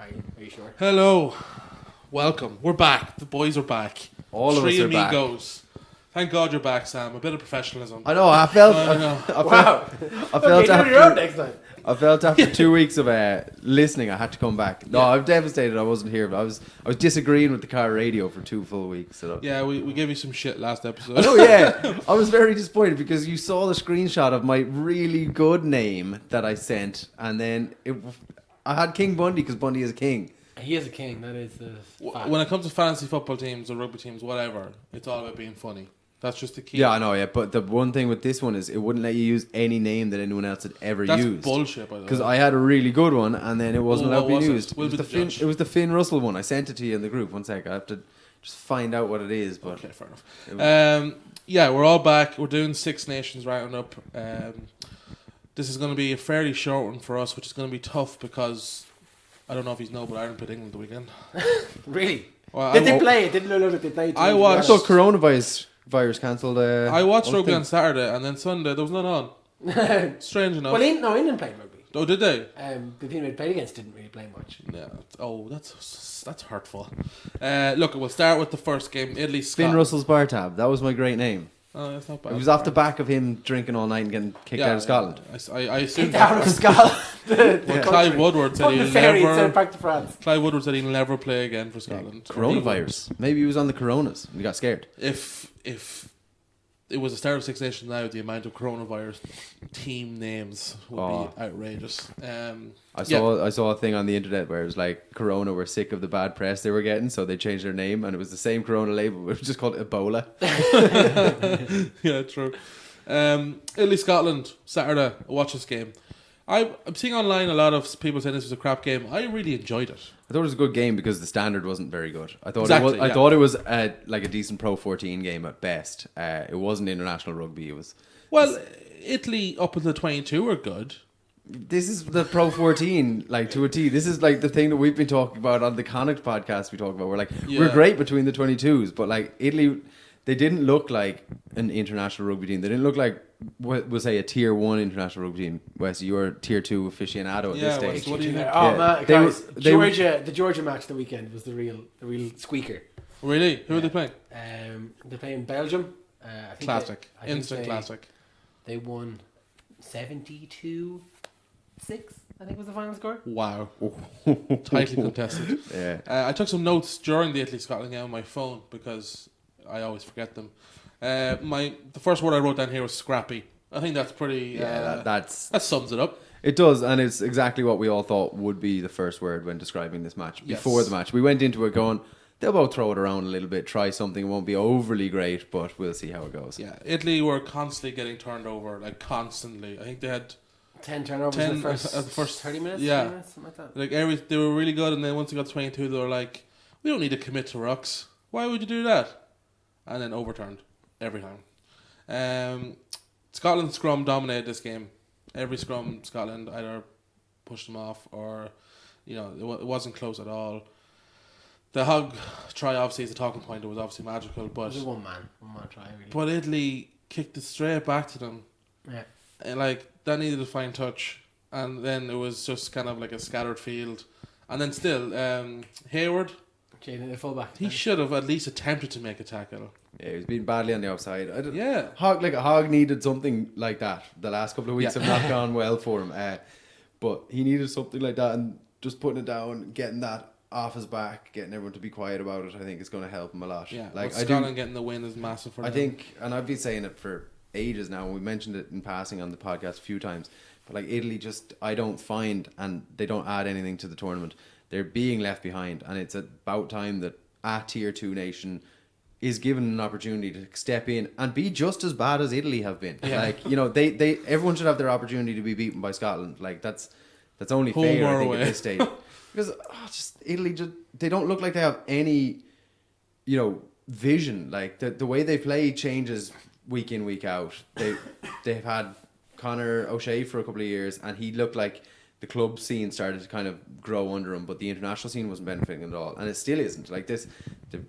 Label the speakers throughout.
Speaker 1: Are you sure?
Speaker 2: Hello, welcome. We're back. The boys are back.
Speaker 3: All of us
Speaker 2: Three
Speaker 3: are back.
Speaker 2: amigos. Thank God you're back, Sam. A bit of professionalism.
Speaker 3: I know. I felt.
Speaker 2: I know.
Speaker 1: Wow.
Speaker 3: I felt
Speaker 1: Okay, do your own
Speaker 3: after.
Speaker 1: next time.
Speaker 3: I felt after 2 weeks of listening, I had to come back. No,
Speaker 2: Yeah.
Speaker 3: I'm devastated. I wasn't here, but I was disagreeing with the car radio for 2 full weeks. So.
Speaker 2: Yeah, we gave you some shit last episode.
Speaker 3: Oh yeah, I was very disappointed because you saw the screenshot of my really good name that I sent, and then I had King Bundy because Bundy is a king.
Speaker 1: He is a king. That is the fact.
Speaker 2: When it comes to fantasy football teams or rugby teams, whatever, it's all about being funny. That's just the key.
Speaker 3: Yeah, I know. Yeah, but the one thing with this one is it wouldn't let you use any name that anyone else had ever
Speaker 2: That's
Speaker 3: used.
Speaker 2: bullshit, by the way.
Speaker 3: Because I had a really good one, and then it wasn't
Speaker 2: Oh,
Speaker 3: allowed to
Speaker 2: what
Speaker 3: be
Speaker 2: was it?
Speaker 3: used.
Speaker 2: We'll
Speaker 3: It was,
Speaker 2: be
Speaker 3: the
Speaker 2: the judge.
Speaker 3: it was the Finn Russell one. I sent it to you in the group. One sec, I have to just find out what it is. But
Speaker 2: Okay, fair enough. Yeah, we're all back. We're doing Six Nations roundup. This is going to be a fairly short one for us, which is going to be tough because I don't know if you know, but Ireland played England the weekend.
Speaker 1: Really?
Speaker 2: Well,
Speaker 1: Did they play? Didn't know that they played.
Speaker 2: I
Speaker 3: I
Speaker 2: watched-
Speaker 3: saw coronavirus cancelled.
Speaker 2: I watched rugby
Speaker 3: thing.
Speaker 2: on Saturday, and then Sunday there was none on. Strange enough.
Speaker 1: Well, England played rugby.
Speaker 2: Oh, did they?
Speaker 1: The team they played against didn't really play much.
Speaker 2: Yeah. Oh, that's hurtful. Look, we'll start with the first game. Italy,
Speaker 3: Finn
Speaker 2: Scotland.
Speaker 3: Russell's bar tab. That was my great name.
Speaker 2: Oh, that's not bad.
Speaker 3: It was off the back of him drinking all night and getting kicked out of Scotland.
Speaker 2: I assumed
Speaker 1: Kicked out of Scotland.
Speaker 2: Well, Clive Woodward said
Speaker 1: Put the
Speaker 2: he'll
Speaker 1: ferry and sent
Speaker 2: never.
Speaker 1: back to France.
Speaker 2: Clive Woodward said he'll never play again for Scotland.
Speaker 3: Coronavirus. Maybe he was on the coronas and he got scared.
Speaker 2: If it was the start of Six Nations now, the amount of coronavirus team names would be outrageous.
Speaker 3: I saw a thing on the internet where it was like Corona were sick of the bad press they were getting, so they changed their name, and it was the same Corona label, but it was just called Ebola.
Speaker 2: Yeah, true. Italy, Scotland, Saturday. Watch this game. I'm seeing online a lot of people saying this was a crap game. I really enjoyed it.
Speaker 3: I thought it was a good game because the standard wasn't very good. I thought
Speaker 2: Exactly,
Speaker 3: I
Speaker 2: yeah.
Speaker 3: thought it was like a decent Pro 14 game at best. It wasn't international rugby. It was.
Speaker 2: Well, Italy up until 22 were good.
Speaker 3: This is the Pro 14, like to a T. This is like the thing that we've been talking about on the Connacht podcast. We talk about. We're like
Speaker 2: Yeah.
Speaker 3: we're great between the 22s, but like Italy, they didn't look like an international rugby team. They didn't look like we'll say a tier 1 international rugby team. Wes, you're tier 2 aficionado at
Speaker 2: Yeah,
Speaker 3: this
Speaker 2: Wes,
Speaker 3: stage.
Speaker 2: what do you think?
Speaker 1: Oh
Speaker 3: Yeah.
Speaker 1: man,
Speaker 3: They
Speaker 1: guys!
Speaker 3: were- they were-
Speaker 1: The Georgia match the weekend was the real squeaker.
Speaker 2: Really? Who are they playing?
Speaker 1: They're playing Belgium. I think
Speaker 2: Classic.
Speaker 1: I think
Speaker 2: Instant classic.
Speaker 1: They won 72-6. I think was the final score.
Speaker 2: Wow. Tightly contested.
Speaker 3: Yeah.
Speaker 2: I took some notes during the Italy-Scotland game on my phone because I always forget them. The first word I wrote down here was scrappy. I think that's pretty...
Speaker 3: that
Speaker 2: sums it up.
Speaker 3: It does, and it's exactly what we all thought would be the first word when describing this match.
Speaker 2: Yes.
Speaker 3: Before the match, we went into it going, they'll both throw it around a little bit, try something. It won't be overly great, but we'll see how it goes.
Speaker 2: Yeah, Italy were constantly getting turned over, like constantly. I think they had
Speaker 1: 10 turnovers
Speaker 2: 10
Speaker 1: in the first,
Speaker 2: at the first
Speaker 1: 30 minutes.
Speaker 2: yeah.
Speaker 1: 20 minutes, something like that.
Speaker 2: like they were really good, and then once they got to 22, they were like, we don't need to commit to rucks. Why would you do that? And then overturned every time. Scotland scrum dominated this game. Every scrum, Scotland either pushed them off or, it wasn't close at all. The Hogg try obviously is a talking point. It was obviously magical,
Speaker 1: It
Speaker 2: but
Speaker 1: was a one man try really.
Speaker 2: but Italy kicked it straight back to them.
Speaker 1: Yeah.
Speaker 2: And that needed a fine touch, and then it was just kind of like a scattered field, and then still Hayward,
Speaker 1: Jaden, the fullback.
Speaker 2: he should have at least attempted to make a tackle.
Speaker 3: Yeah, he was being badly on the outside.
Speaker 2: Yeah,
Speaker 3: Hogg needed something like that. The last couple of weeks
Speaker 2: Yeah.
Speaker 3: have not gone well for him. But he needed something like that, and just putting it down, getting that off his back, getting everyone to be quiet about it, I think is going to help him a lot.
Speaker 2: yeah.
Speaker 3: Like
Speaker 2: But Scotland getting the win is massive for them.
Speaker 3: I think, and I've been saying it for ages now, we mentioned it in passing on the podcast a few times, but like Italy just, I don't find, and they don't add anything to the tournament, they're being left behind, and it's about time that a tier 2 nation is given an opportunity to step in and be just as bad as Italy have been.
Speaker 2: Yeah.
Speaker 3: Like, they everyone should have their opportunity to be beaten by Scotland. Like that's only
Speaker 2: Home
Speaker 3: fair,
Speaker 2: or
Speaker 3: I think,
Speaker 2: away.
Speaker 3: at this stage. Because just Italy, they don't look like they have any, vision. Like the way they play changes week in, week out. They've had Conor O'Shea for a couple of years, and he looked like the club scene started to kind of grow under him, but the international scene wasn't benefiting at all, and it still isn't. Like this,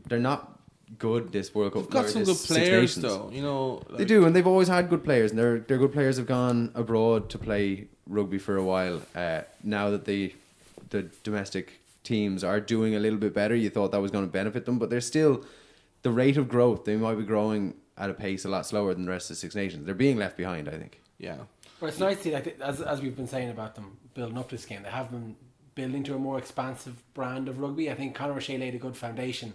Speaker 3: they're not good this World Cup.
Speaker 2: They've got
Speaker 3: or
Speaker 2: some
Speaker 3: this
Speaker 2: good
Speaker 3: Six
Speaker 2: players
Speaker 3: Nations.
Speaker 2: though.
Speaker 3: They do, and they've always had good players, and their good players have gone abroad to play rugby for a while. Now that the domestic teams are doing a little bit better, you thought that was going to benefit them, but they're still, the rate of growth, they might be growing at a pace a lot slower than the rest of the Six Nations. They're being left behind, I think.
Speaker 2: Yeah.
Speaker 1: But it's nice to see, like, as we've been saying about them building up this game, they have been building to a more expansive brand of rugby. I think Conor O'Shea laid a good foundation,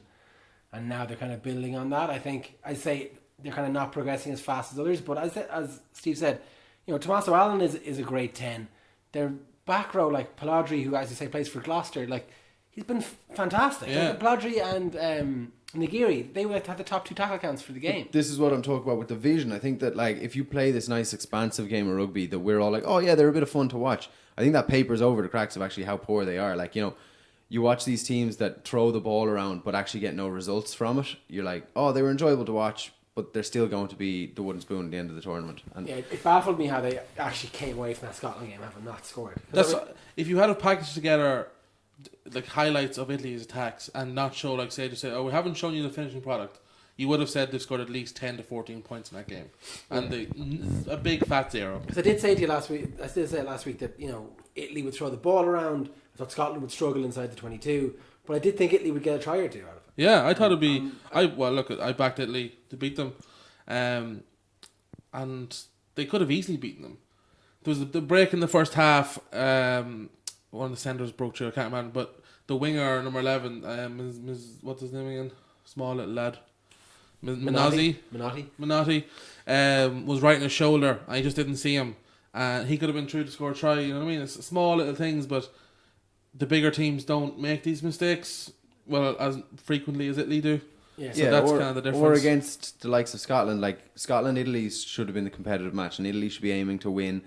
Speaker 1: and now they're kind of building on that. I think I'd say they're kind of not progressing as fast as others, but as Steve said, you know, Tommaso Allen is a great 10. Their back row, like Paladri, who, as you say, plays for Gloucester, like, he's been fantastic.
Speaker 2: Yeah.
Speaker 1: Like, Paladri and Nagiri, they would have the top 2 tackle counts for the game.
Speaker 3: This is what I'm talking about with the vision. I think that, like, if you play this nice expansive game of rugby that we're all like, oh yeah, they're a bit of fun to watch, I think that papers over the cracks of actually how poor they are. Like, you know, you watch these teams that throw the ball around but actually get no results from it. You're like, oh, they were enjoyable to watch, but they're still going to be the wooden spoon at the end of the tournament. And
Speaker 1: Yeah, it baffled me how they actually came away from that Scotland game having not scored. 'Cause
Speaker 2: That's if you had a package together like highlights of Italy's attacks and not show, like, say, just say, oh, we haven't shown you the finishing product, you would have said they've scored at least 10 to 14 points in that game, and a big fat 0.
Speaker 1: Because I did say to you last week, I did say last week that, you know, Italy would throw the ball around. I thought Scotland would struggle inside the 22, but I did think Italy would get a try or two out of it.
Speaker 2: Yeah, I thought it'd be. I backed Italy to beat them, and they could have easily beaten them. There was the break in the first half. One of the centres broke through. I can't remember, but the winger number 11, what's his name again? Small little lad, Minotti, was right in his shoulder. I just didn't see him, and he could have been through to score a try. You know what I mean? It's small little things, but the bigger teams don't make these mistakes as frequently as Italy do.
Speaker 1: Yeah.
Speaker 2: So that's kind of the difference.
Speaker 3: Or against the likes of Scotland, like Scotland, Italy should have been the competitive match, and Italy should be aiming to win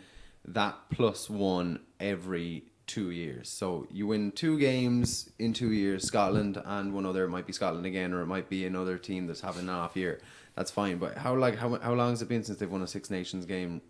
Speaker 3: that +1 every 2 years. So you win 2 games in 2 years, Scotland and one other. It might be Scotland again, or it might be another team that's having an off year. That's fine. But how long has it been since they've won a Six Nations game?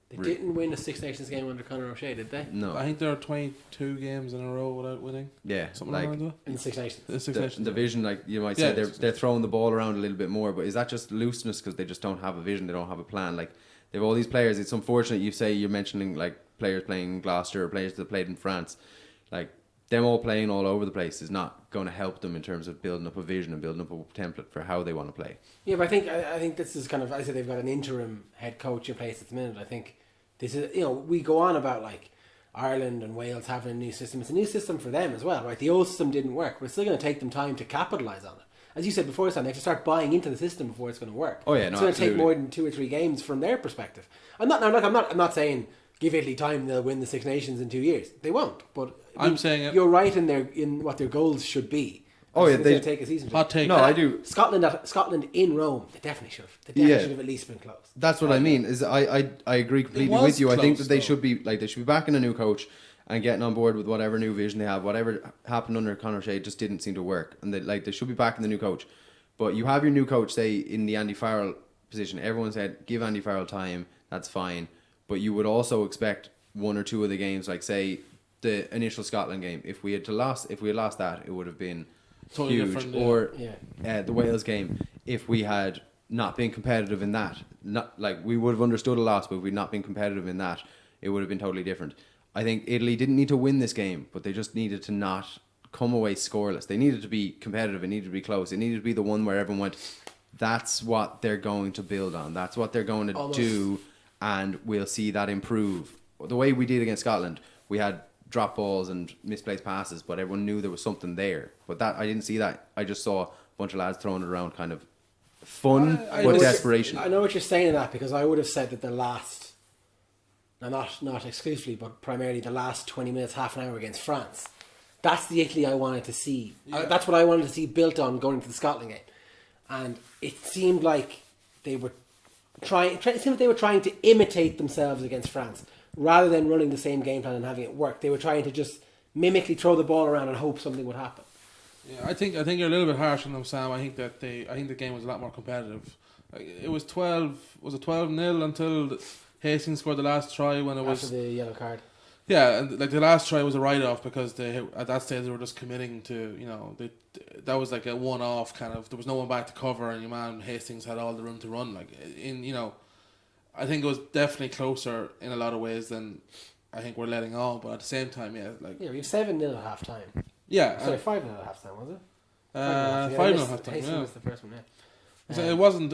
Speaker 1: They didn't win a Six Nations game under Conor O'Shea, did they?
Speaker 3: No.
Speaker 2: I think there are 22 games in a row without winning.
Speaker 3: Yeah,
Speaker 2: Something
Speaker 3: like
Speaker 2: like that.
Speaker 1: In the Six Nations.
Speaker 2: The Six
Speaker 3: the
Speaker 2: Nations.
Speaker 3: vision, like you might
Speaker 2: Yeah,
Speaker 3: say, they're throwing the ball around a little bit more. But is that just looseness because they just don't have a vision? They don't have a plan. Like they have all these players. It's unfortunate you're mentioning like players playing in Gloucester or players that played in France. Like them all playing all over the place is not going to help them in terms of building up a vision and building up a template for how they want to play.
Speaker 1: Yeah, but I think this is kind of, I said they've got an interim head coach in place at the minute. I think this is, you know, we go on about like Ireland and Wales having a new system. It's a new system for them as well, right? The old system didn't work, but it's still going to take them time to capitalise on it. As you said before, Sam, they have to start buying into the system before it's going to work.
Speaker 3: Oh yeah,
Speaker 1: it's
Speaker 3: no,
Speaker 1: going to take
Speaker 3: absolutely.
Speaker 1: more than 2 or 3 games from their perspective. I'm not saying give Italy time, they'll win the Six Nations in 2 years. They won't. But
Speaker 2: I'm saying it.
Speaker 1: you're right in what their goals should be.
Speaker 3: Oh, yeah,
Speaker 1: It's going to take a season.
Speaker 2: Hot take.
Speaker 3: No, I do.
Speaker 1: Scotland in Rome. They definitely should have. They definitely should have at least been close.
Speaker 3: That's what I mean. Is I agree completely
Speaker 2: was
Speaker 3: with you. I think
Speaker 2: close,
Speaker 3: that they
Speaker 2: though.
Speaker 3: should be backing a new coach and getting on board with whatever new vision they have. Whatever happened under Conor O'Shea just didn't seem to work, and they should be backing the new coach. But you have your new coach, say in the Andy Farrell position. Everyone said give Andy Farrell time. That's fine, but you would also expect 1 or 2 of the games, like say the initial Scotland game. If we had lost that, it would have been
Speaker 2: Totally
Speaker 3: huge.
Speaker 2: different, yeah.
Speaker 3: Or
Speaker 1: Yeah.
Speaker 3: the Wales game, if we had not been competitive in that, not like we would have understood a loss, but if we'd not been competitive in that, it would have been totally different. I think Italy didn't need to win this game, but they just needed to not come away scoreless. They needed to be competitive. It needed to be close. It needed to be the one where everyone went, that's what they're going to build on. That's what they're going to do, and we'll see that improve. The way we did against Scotland, we had drop balls and misplaced passes, but everyone knew there was something there. But that I didn't see that. I just saw a bunch of lads throwing it around, kind of fun but desperation.
Speaker 1: I know what you're saying in that, because I would have said that the last, now not exclusively, but primarily the last 20 minutes, half an hour against France, that's the Italy I wanted to see.
Speaker 2: Yeah.
Speaker 1: That's what I wanted to see built on going into the Scotland game. And it seemed like they were trying to imitate themselves against France, rather than running the same game plan and having it work. They were trying to just mimically throw the ball around and hope something would happen.
Speaker 2: Yeah, I think you're a little bit harsh on them, Sam. I think the game was a lot more competitive. It was 12 0 until Hastings scored the last try when it was
Speaker 1: After the yellow card.
Speaker 2: Yeah, and like the last try was a write-off because at that stage they were just committing to, you know, that was like a one-off kind of. There was no one back to cover, and your man Hastings had all the room to run. Like I think it was definitely closer in a lot of ways than I think we're letting on. But at the same time,
Speaker 1: we have 7-0 at half time.
Speaker 2: Yeah,
Speaker 1: Sorry, 5-0 at half time, was it?
Speaker 2: 5-0 half time.
Speaker 1: Hastings
Speaker 2: Yeah.
Speaker 1: was the first one, yeah.
Speaker 2: So it wasn't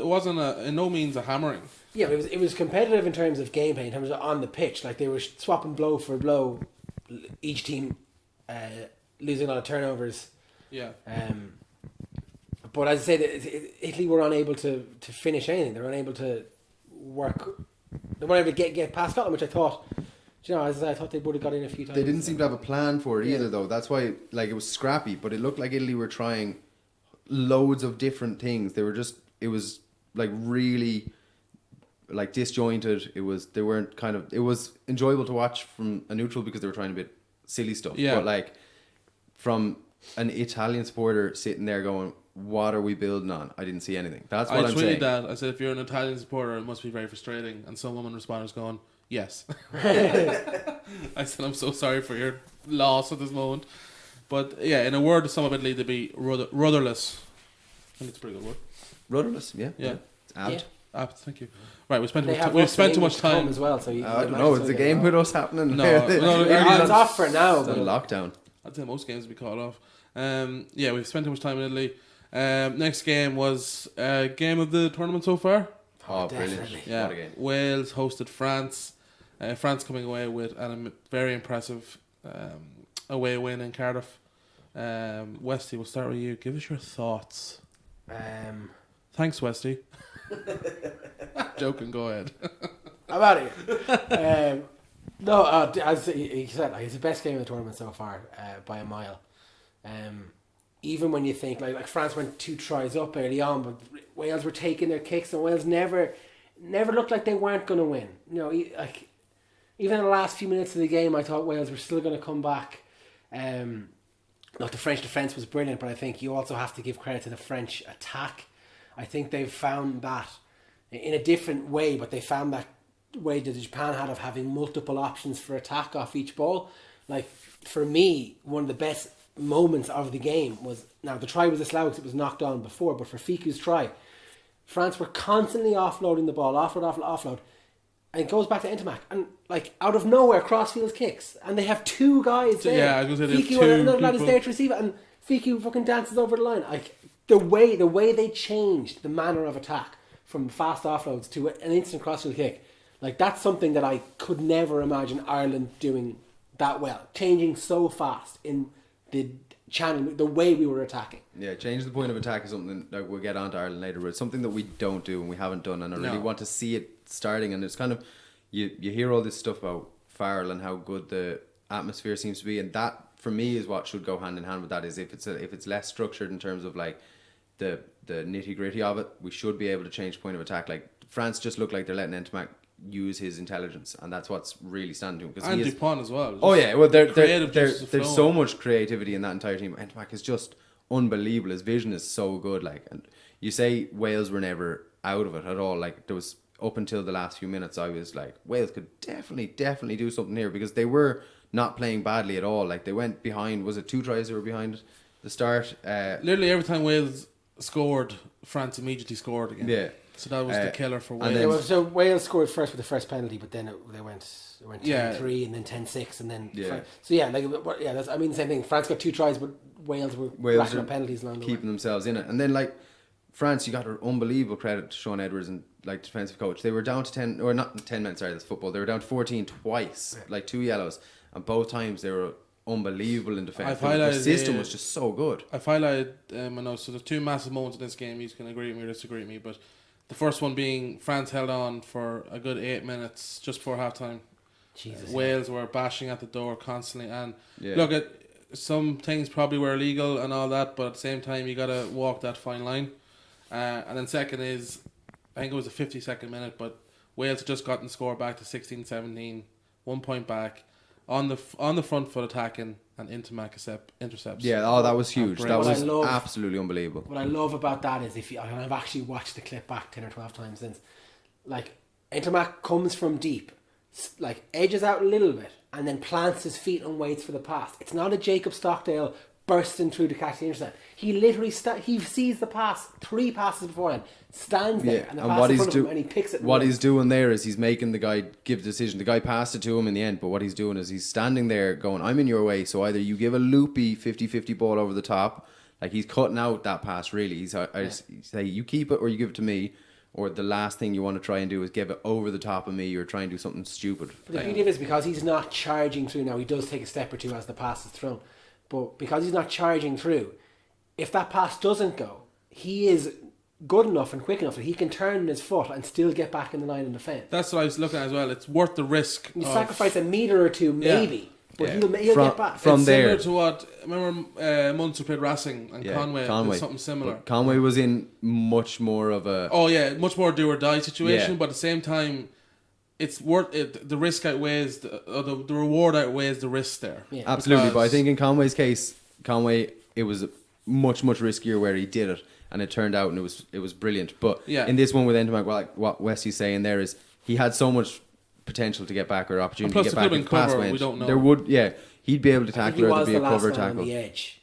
Speaker 2: in no means a hammering.
Speaker 1: Yeah, it was competitive in terms of gameplay, in terms of on the pitch. Like, they were swapping blow for blow, each team losing a lot of turnovers.
Speaker 2: Yeah.
Speaker 1: But as I say, Italy were unable to finish anything. They were unable to work. They weren't able to get past Scotland, which I thought, you know, as I said, I thought they would have got in a few times.
Speaker 3: They didn't seem to have a plan for it
Speaker 1: Yeah.
Speaker 3: either, though. That's why, like, it was scrappy, but it looked like Italy were trying loads of different things. They were just, it was like really like disjointed. It was, they weren't kind of, it was enjoyable to watch from a neutral because they were trying a bit silly stuff.
Speaker 2: Yeah.
Speaker 3: But like from an Italian supporter sitting there going, what are we building on? I didn't see anything. That's what
Speaker 2: I
Speaker 3: I'm
Speaker 2: tweeted
Speaker 3: saying.
Speaker 2: that. I said, if you're an Italian supporter, it must be very frustrating. And some woman responded going, yes. I said, I'm so sorry for your loss at this moment. But yeah, in a word to sum up Italy, to be rudderless. I think it's a pretty good word.
Speaker 3: Rudderless, yeah.
Speaker 2: Yeah.
Speaker 3: It's apt.
Speaker 1: Yeah.
Speaker 2: Thank you. Right, we've spent
Speaker 1: They have
Speaker 2: we've spent too
Speaker 1: England
Speaker 2: much
Speaker 1: to come
Speaker 2: time.
Speaker 1: as well. So
Speaker 3: I don't know. Is the game with us happening?
Speaker 2: No, no,
Speaker 1: It's off for now.
Speaker 3: It's on
Speaker 1: But
Speaker 3: lockdown.
Speaker 2: I'd say most games will be called off. Yeah, we've spent too much time in Italy. Next game was game of the tournament so far.
Speaker 3: Oh, brilliant.
Speaker 1: Definitely.
Speaker 2: Yeah,
Speaker 3: What a game.
Speaker 2: Wales hosted France. France coming away with a very impressive away win in Cardiff. Westy, we'll start with you. Give us your thoughts. Thanks, Westy. Joking, go ahead.
Speaker 1: I'm out of here. No, as he said, like, it's the best game of the tournament so far by a mile. Even when you think like France went 2 tries up early on, but Wales were taking their kicks, and Wales never looked like they weren't going to win. You know, like even in the last few minutes of the game, I thought Wales were still going to come back. Look, the French defence was brilliant, but I think you also have to give credit to the French attack. I think they've found that in a different way, but they found that way that Japan had of having multiple options for attack off each ball. Like, for me, one of the best moments of the game was, now the try was a slow because it was knocked on before, but for Fiku's try, France were constantly offloading the ball, offload, and it goes back to Ntamack, and like out of nowhere, crossfield kicks, and they have 2 guys there.
Speaker 2: Yeah, I was going to say they have
Speaker 1: Fiku and
Speaker 2: 2
Speaker 1: another lad is
Speaker 2: people.
Speaker 1: there to receive it, and Fiku fucking dances over the line. Like the way they changed the manner of attack from fast offloads to an instant crossfield kick, like that's something that I could never imagine Ireland doing that well, changing so fast in the channel, the way we were attacking.
Speaker 3: Yeah, change the point of attack is something that we'll get on to Ireland later, but it's something that we don't do and we haven't done, and I really
Speaker 2: No.
Speaker 3: want to see it starting. And it's kind of, you hear all this stuff about Farrell and how good the atmosphere seems to be, and that for me is what should go hand in hand with that. Is if it's less structured in terms of like the nitty gritty of it, we should be able to change point of attack. Like France just look like they're letting Ntamack use his intelligence, and that's what's really standing to him.
Speaker 2: And Dupont as well.
Speaker 3: Oh yeah, well
Speaker 2: creative juices
Speaker 3: there's
Speaker 2: flowing.
Speaker 3: so much creativity in that entire team. Ntamack is just unbelievable. His vision is so good. Like, and you say Wales were never out of it at all. Like, there was up until the last few minutes, I was like, Wales could definitely do something here, because they were not playing badly at all. Like, they went behind. Was it 2 tries they were behind at the start?
Speaker 2: Literally every time Wales scored, France immediately scored again.
Speaker 3: Yeah.
Speaker 2: So that was the killer for Wales.
Speaker 3: and
Speaker 1: Yeah,
Speaker 3: then-
Speaker 1: well, so Wales scored first with the first penalty, but then they went 10-3
Speaker 2: Yeah.
Speaker 1: and then 10-6 and then
Speaker 3: Yeah.
Speaker 1: so yeah, like that's, I mean the same thing. France got 2 tries, but Wales were racking
Speaker 3: are
Speaker 1: up penalties along the way.
Speaker 3: keeping themselves in it. And then like France, you got unbelievable credit to Sean Edwards and like defensive coach. They were down to 10, or not 10 men. Sorry, that's football. They were down to 14 twice, like 2 yellows, and both times they were unbelievable in defence.
Speaker 2: I've
Speaker 3: Their
Speaker 2: highlighted
Speaker 3: system
Speaker 2: the-
Speaker 3: was just so good.
Speaker 2: I've highlighted, I know, so there's 2 massive moments in this game. You can agree with me or disagree with me, but the first one being France held on for a good 8 minutes just before halftime.
Speaker 1: Jesus.
Speaker 2: Wales were bashing at the door constantly, and
Speaker 3: Yeah.
Speaker 2: look, at some things probably were illegal and all that, but at the same time you gotta walk that fine line. And then second is, I think it was a 52nd minute, but Wales had just gotten the score back to 16-17, 1 point back, on the front foot attacking, and Ntamack intercepts.
Speaker 3: Yeah, oh, that was huge. That
Speaker 2: What
Speaker 3: was
Speaker 1: I love-
Speaker 3: absolutely unbelievable.
Speaker 1: What I love about that is and I've actually watched the clip back 10 or 12 times since, like Ntamack comes from deep, like edges out a little bit and then plants his feet and waits for the pass. It's not a Jacob Stockdale bursting through to catch the intercept. He literally he sees the pass 3 passes beforehand, stands there, and the pass in front of him, and he picks it.
Speaker 3: What he's doing there is he's making the guy give the decision. The guy passed it to him in the end, but what he's doing is he's standing there going, I'm in your way, so either you give a loopy 50-50 ball over the top, like he's cutting out that pass really. He's say you keep it or you give it to me, or the last thing you want to try and do is give it over the top of me or try and do something stupid.
Speaker 1: But the beauty of it is because he's not charging through now, he does take a step or two as the pass is thrown. But because he's not charging through, if that pass doesn't go, he is good enough and quick enough that he can turn his foot and still get back in the line of defence.
Speaker 2: That's what I was looking at as well. It's worth the risk.
Speaker 1: You sacrifice a metre or two, maybe, but he'll get back.
Speaker 2: From there. Similar to what, remember Munster played Racing and Conway did something similar.
Speaker 3: But Conway was in much more of a...
Speaker 2: Oh yeah, much more do or die situation, but at the same time, it's worth it. The risk outweighs, the reward outweighs the risk there.
Speaker 3: Yeah. Absolutely, but I think in Conway's case, it was much riskier where he did it, and it turned out and it was brilliant. But in this one with Entomac, like what Wesley's saying there is he had so much potential to get back or opportunity to get back. If the pass went,
Speaker 2: we don't know.
Speaker 3: There would, he'd be able to tackle her. There'd be a cover tackle
Speaker 1: on the edge,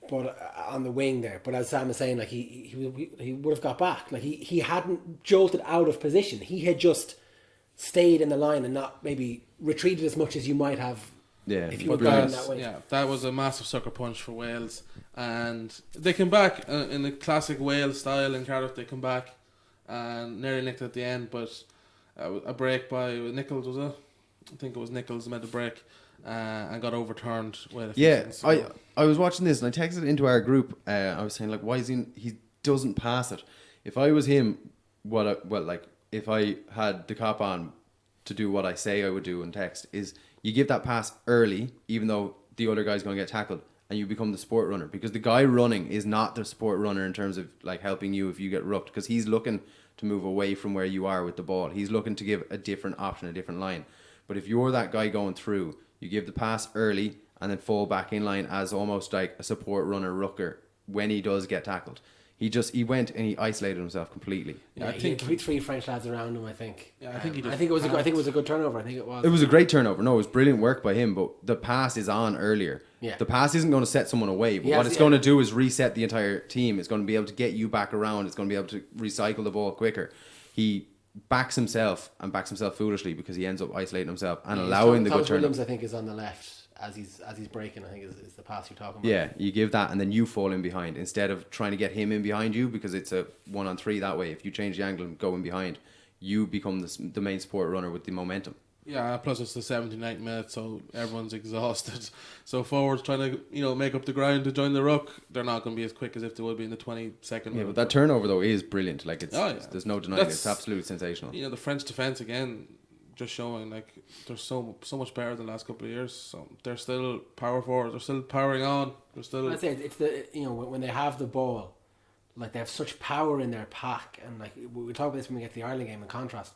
Speaker 1: but on the wing there. But as Sam is saying, like he would have got back. Like he hadn't jolted out of position. He had just stayed in the line and not maybe retreated as much as you might have.
Speaker 3: Yeah,
Speaker 1: if you were going that way.
Speaker 2: Yeah, that was a massive sucker punch for Wales, and they came back in the classic Wales style in Cardiff. They come back and nearly nicked at the end, but a break by Nichols was it? I think it was Nichols made the break and got overturned.
Speaker 3: I was watching this and I texted it into our group. I was saying like, why is he doesn't pass it? If I was him, if I had the cop on to do what I say I would do in text is you give that pass early, even though the other guy's going to get tackled, and you become the support runner, because the guy running is not the support runner in terms of like helping you if you get rucked, because he's looking to move away from where you are with the ball. He's looking to give a different option, a different line. But if you're that guy going through, you give the pass early and then fall back in line as almost like a support runner rucker when he does get tackled. He went and he isolated himself completely.
Speaker 1: Yeah, I think he had 3 French lads around him. I think.
Speaker 2: Yeah, I think he did.
Speaker 1: I think it was a good turnover. I think it was.
Speaker 3: It was a great turnover. No, it was brilliant work by him. But the pass is on earlier.
Speaker 1: Yeah.
Speaker 3: The pass isn't going to set someone away. But what it's going to do is reset the entire team. It's going to be able to get you back around. It's going to be able to recycle the ball quicker. He backs himself foolishly because he ends up isolating himself and allowing the good turnover.
Speaker 1: Williams, I think, is on the left. As he's breaking, I think is the pass you're talking about.
Speaker 3: Yeah, you give that and then you fall in behind instead of trying to get him in behind you, because it's a 1-on-3 that way. If you change the angle and go in behind, you become the main support runner with the momentum.
Speaker 2: Yeah, plus it's the 79th minute, so everyone's exhausted. So forwards trying to make up the ground to join the ruck, they're not going to be as quick as if they would be in the 22nd minute.
Speaker 3: Yeah, but that turnover though is brilliant. Like there's no denying it's absolutely sensational.
Speaker 2: The French defence again, just showing like they're so much better than the last couple of years. So they're still power forward. They're still powering on. They're still.
Speaker 1: I'd say it's the when they have the ball, like they have such power in their pack, and like we talk about this when we get to the Ireland game in contrast,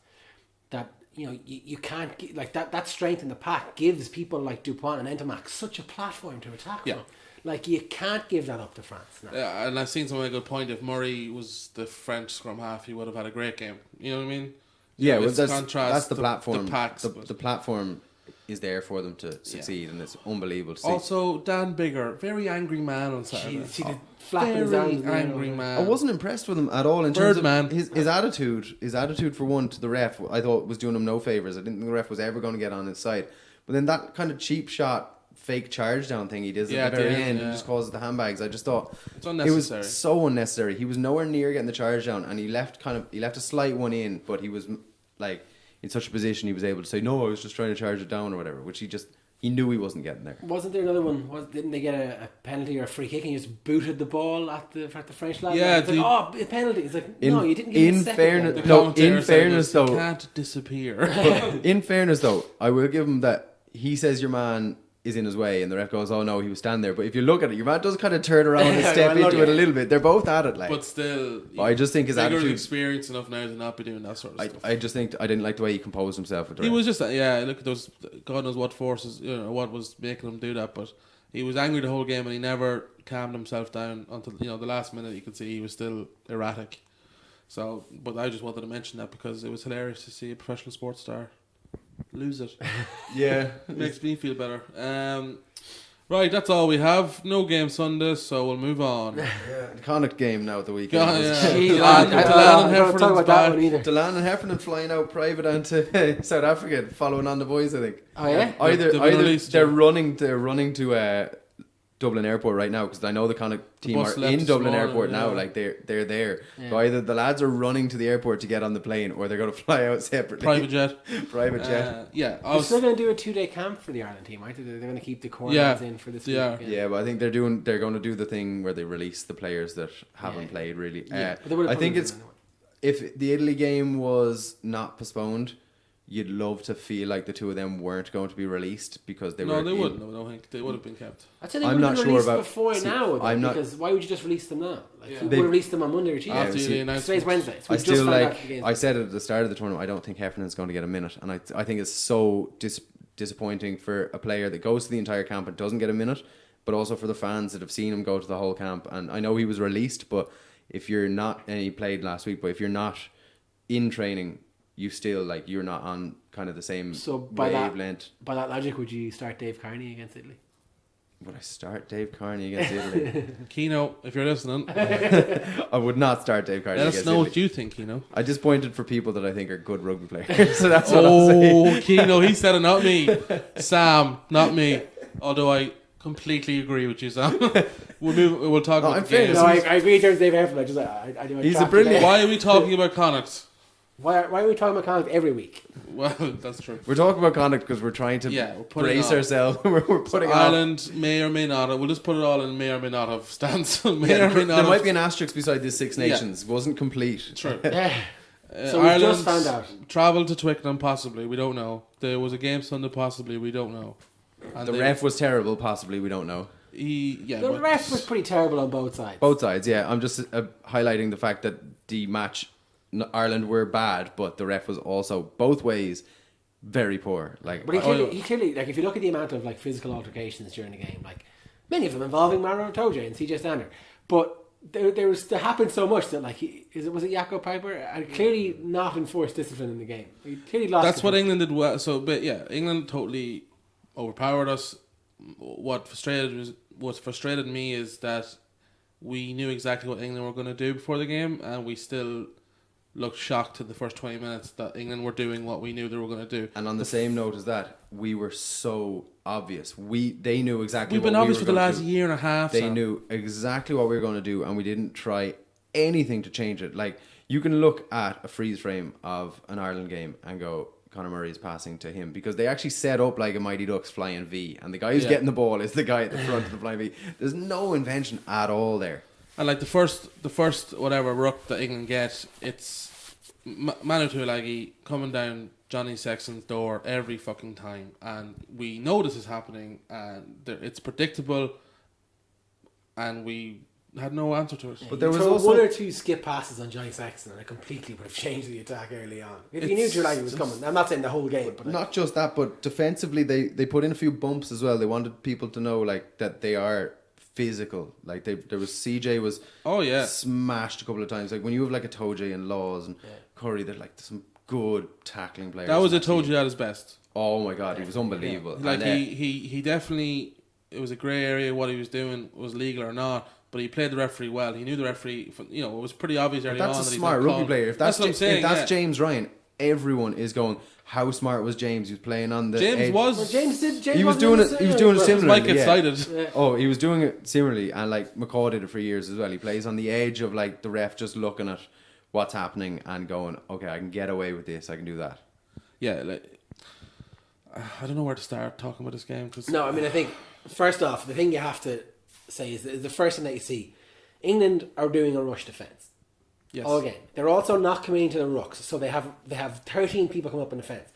Speaker 1: that you can't like that strength in the pack gives people like Dupont and Entomac such a platform to attack from. Like you can't give that up to France now.
Speaker 2: Yeah, and I've seen someone make a good point. If Murray was the French scrum half, he would have had a great game. You know what I mean?
Speaker 3: Yeah, well, that's the platform.
Speaker 2: The packs,
Speaker 3: the platform is there for them to succeed, and it's unbelievable to see.
Speaker 2: Also, Dan Bigger, very angry man on Saturday.
Speaker 1: Very
Speaker 2: angry man.
Speaker 3: I wasn't impressed with him at all in terms of his attitude. His attitude for one to the ref, I thought was doing him no favours. I didn't think the ref was ever going to get on his side. But then that kind of cheap shot, fake charge down thing he does at the very end and just causes the handbags. I just thought
Speaker 2: it's unnecessary.
Speaker 3: It was so unnecessary. He was nowhere near getting the charge down, and he left a slight one in, but he was like in such a position he was able to say no, I was just trying to charge it down or whatever, which he knew he wasn't getting there.
Speaker 1: Wasn't there another one? Didn't they get a penalty or a free kick and he just booted the ball at the French lad?
Speaker 2: Yeah,
Speaker 1: it's like, a penalty. It's like no, you didn't give it a second.
Speaker 3: In fairness though,
Speaker 2: you can't disappear.
Speaker 3: In fairness though, I will give him that. He says your man is in his way, and the ref goes, "Oh no, he was standing there." But if you look at it, your man does kind of turn around and step into it a little bit. They're both at it, like.
Speaker 2: But still,
Speaker 3: I just think his attitude.
Speaker 2: Experienced enough now to not be doing that sort of stuff.
Speaker 3: I just think I didn't like the way he composed himself with the
Speaker 2: ref.
Speaker 3: He
Speaker 2: was just look at those. God knows what forces, what was making him do that. But he was angry the whole game, and he never calmed himself down until the last minute. You could see he was still erratic. So, but I just wanted to mention that because it was hilarious to see a professional sports star lose it.
Speaker 3: Yeah,
Speaker 2: it makes me feel better. Right, that's all we have. No game Sunday, so we'll move on.
Speaker 3: Yeah, the Connacht game now at the weekend.
Speaker 2: Yeah, yeah.
Speaker 1: Jeez,
Speaker 2: Delan-
Speaker 1: I
Speaker 2: Delan
Speaker 1: don't
Speaker 2: and
Speaker 1: talk
Speaker 2: Heffernan's
Speaker 1: about that
Speaker 2: back.
Speaker 1: one either.
Speaker 3: Delan and Heffernan flying out private down to South Africa, following on the boys. I think.
Speaker 1: Oh yeah.
Speaker 3: Either
Speaker 2: They've been released,
Speaker 3: they're
Speaker 2: yeah.
Speaker 3: running to Dublin Airport right now, because I know the Connacht team
Speaker 2: bus
Speaker 3: are
Speaker 2: left
Speaker 3: in
Speaker 2: this
Speaker 3: Dublin
Speaker 2: morning,
Speaker 3: Airport now.
Speaker 2: yeah.
Speaker 3: Like they're there.
Speaker 1: Yeah.
Speaker 3: So either the lads are running to the airport to get on the plane, or they're going to fly out separately.
Speaker 2: Private jet.
Speaker 3: Private jet.
Speaker 2: Yeah, I
Speaker 1: They're
Speaker 2: was.
Speaker 1: still going to do a 2-day camp for the Ireland team, aren't they? They're going to keep the core
Speaker 2: Yeah,
Speaker 1: lads in for this
Speaker 2: they
Speaker 1: week.
Speaker 2: are.
Speaker 3: Yeah, but I think they're going to do the thing where they release the players that haven't
Speaker 1: Yeah.
Speaker 3: played really.
Speaker 1: Yeah, but they would have
Speaker 3: I
Speaker 1: put
Speaker 3: think
Speaker 1: them
Speaker 3: it's
Speaker 1: in anyway.
Speaker 3: if the Italy game was not postponed, you'd love to feel like the two of them weren't going to be released, because they
Speaker 2: No,
Speaker 3: were.
Speaker 2: they wouldn't. I don't think they would have been kept.
Speaker 1: I'd say they
Speaker 3: I'm
Speaker 1: would
Speaker 3: not
Speaker 1: have
Speaker 3: sure
Speaker 1: released
Speaker 3: about-
Speaker 1: before
Speaker 3: see,
Speaker 1: now, though,
Speaker 3: I'm not-
Speaker 1: because why would you just release them now? Like,
Speaker 2: Yeah.
Speaker 1: who
Speaker 3: They-
Speaker 1: would release them on Monday or Tuesday?
Speaker 2: After
Speaker 3: see,
Speaker 2: the
Speaker 1: Today's
Speaker 2: announcement.
Speaker 1: Wednesday. So
Speaker 3: I
Speaker 1: we just
Speaker 3: still
Speaker 1: found out
Speaker 3: like.
Speaker 1: the game's
Speaker 3: I said at the start of the tournament, I don't think Heffernan's going to get a minute, and I think it's so disappointing for a player that goes to the entire camp and doesn't get a minute, but also for the fans that have seen him go to the whole camp. And I know he was released, but if you're not, and he played last week, but if you're not in training, you still like you're not on kind of the same
Speaker 1: So by that-
Speaker 3: wavelength.
Speaker 1: By that logic, would you start Dave Carney against Italy?
Speaker 3: Would I start Dave Carney against Italy?
Speaker 2: Keno, if you're listening,
Speaker 3: I would not start Dave Carney
Speaker 2: let us
Speaker 3: against
Speaker 2: know
Speaker 3: Italy.
Speaker 2: what you think, Keno.
Speaker 3: I just pointed for people that I think are good rugby players. So that's what I'm saying.
Speaker 2: Oh, Keno, he said it, not me. Sam, not me. Although I completely agree with you, Sam. We'll talk
Speaker 3: No,
Speaker 2: about
Speaker 3: I'm
Speaker 2: the
Speaker 3: fair.
Speaker 2: games.
Speaker 1: No, I agree in terms of Dave Heffernan. I just I do
Speaker 3: He's a brilliant-
Speaker 2: Why are we talking about Connacht?
Speaker 1: Why are we talking about Connacht every week?
Speaker 2: Well, that's true.
Speaker 3: We're talking about Connacht because we're trying to
Speaker 2: Yeah, we're putting
Speaker 3: brace
Speaker 2: on.
Speaker 3: ourselves. we're putting on.
Speaker 2: Ireland may or may not. We'll just put it all in may or may not have stance. may
Speaker 3: Yeah,
Speaker 2: or may not
Speaker 3: there might
Speaker 2: have.
Speaker 3: be an asterisk beside this Six
Speaker 2: Yeah.
Speaker 3: Nations. It wasn't complete.
Speaker 2: True.
Speaker 1: Yeah. So we've just found out.
Speaker 2: Travel to Twickenham, possibly. We don't know. There was a game Sunday, possibly. We don't know. And
Speaker 3: The ref was terrible. Possibly, we don't know.
Speaker 2: The
Speaker 1: The ref was pretty terrible on both sides.
Speaker 3: Both sides, yeah. I'm just highlighting the fact that the match, Ireland were bad, but the ref was also both ways very poor. Like,
Speaker 1: But he clearly, like, if you look at the amount of like physical altercations during the game, like many of them involving Maro Toje and CJ Stander, but there happened so much that like was it Jakob Piper and clearly not enforced discipline in the game. He clearly lost.
Speaker 2: That's what
Speaker 1: control.
Speaker 2: England did well. So, but yeah, England totally overpowered us. What frustrated me is that we knew exactly what England were going to do before the game, and we still looked shocked in the first 20 minutes that England were doing what we knew they were going to do.
Speaker 3: and on the same note as that, we were so obvious. They knew exactly.
Speaker 2: We've been
Speaker 3: what
Speaker 2: obvious
Speaker 3: we
Speaker 2: for
Speaker 3: were
Speaker 2: the
Speaker 3: gonna
Speaker 2: last
Speaker 3: do.
Speaker 2: year and a half.
Speaker 3: They
Speaker 2: Sam.
Speaker 3: knew exactly what we were going to do, and we didn't try anything to change it. Like, you can look at a freeze frame of an Ireland game and go, Conor Murray is passing to him, because they actually set up like a Mighty Ducks flying V, and the guy who's
Speaker 2: Yeah.
Speaker 3: getting the ball is the guy at the front of the flying V. There's no invention at all there.
Speaker 2: And like the first whatever ruck that England get, it's Manu Tuilagi coming down Johnny Sexton's door every fucking time, and we know this is happening, and it's predictable, and we had no answer to it.
Speaker 3: But there
Speaker 1: You
Speaker 3: was
Speaker 1: throw
Speaker 3: also-
Speaker 1: one or two skip passes on Johnny Sexton, and it completely would have changed the attack early on. If you knew Tulagi was coming, I'm not saying the whole game, but
Speaker 3: Not just that, but defensively, they put in a few bumps as well. They wanted people to know like that they are physical. Like there was CJ was
Speaker 2: Oh yeah,
Speaker 3: smashed a couple of times. Like when you have like a Toje and Laws and Curry, they're like some good tackling players.
Speaker 2: that was
Speaker 3: in
Speaker 2: a told
Speaker 3: team.
Speaker 2: you at his best.
Speaker 3: Oh my god, he was unbelievable.
Speaker 2: Like
Speaker 3: And,
Speaker 2: he definitely, it was a grey area what he was doing was legal or not, but he played the referee well. He knew the referee. You know, it was pretty obvious early
Speaker 3: that's
Speaker 2: on
Speaker 3: a
Speaker 2: that he's
Speaker 3: smart
Speaker 2: not
Speaker 3: rugby
Speaker 2: called.
Speaker 3: player. If that's
Speaker 2: what I'm saying.
Speaker 3: if that's
Speaker 2: yeah.
Speaker 3: James Ryan, everyone is going. How smart was James? He was playing on the
Speaker 2: James
Speaker 3: edge.
Speaker 2: was.
Speaker 1: Well, James
Speaker 3: He was doing it. He was doing it
Speaker 2: His
Speaker 3: similarly.
Speaker 2: mic gets
Speaker 3: yeah.
Speaker 2: cited.
Speaker 1: Yeah.
Speaker 3: Oh, he was doing it similarly, and like McCaw did it for years as well. He plays on the edge of like the ref just looking at what's happening and going, okay, I can get away with this. I can do that.
Speaker 2: Yeah, like, I don't know where to start talking about this game because
Speaker 1: No, I mean, I think first off, the thing you have to say is the first thing that you see, England are doing a rush defence.
Speaker 2: yes.
Speaker 1: All game. They're also not coming into the rucks, so they have 13 people come up in defence.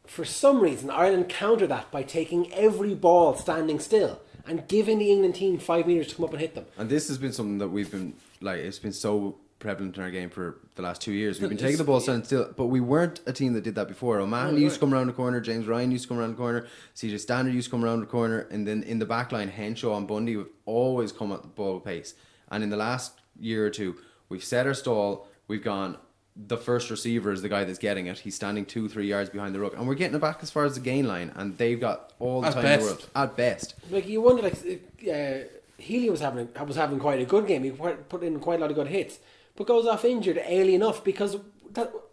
Speaker 1: For some reason, Ireland counter that by taking every ball standing still and giving the England team 5 metres to come up and hit them.
Speaker 3: And this has been something that we've been like. It's been so prevalent in our game for the last 2 years. We've been taking the ball standing still, but we weren't a team that did that before. O'Mahony used to come around the corner. James Ryan used to come around the corner. CJ Stander used to come around the corner, and then in the back line, Henshaw and Bundy have always come at the ball with pace. And in the last year or two, we've set our stall. We've gone, the first receiver is the guy that's getting it. He's standing 2-3 yards behind the ruck, and we're getting it back as far as the gain line, and they've got all the
Speaker 2: At
Speaker 3: time in the
Speaker 2: best.
Speaker 3: world at best.
Speaker 1: Like you wonder, Healy was having quite a good game. He put in quite a lot of good hits, but goes off injured early enough because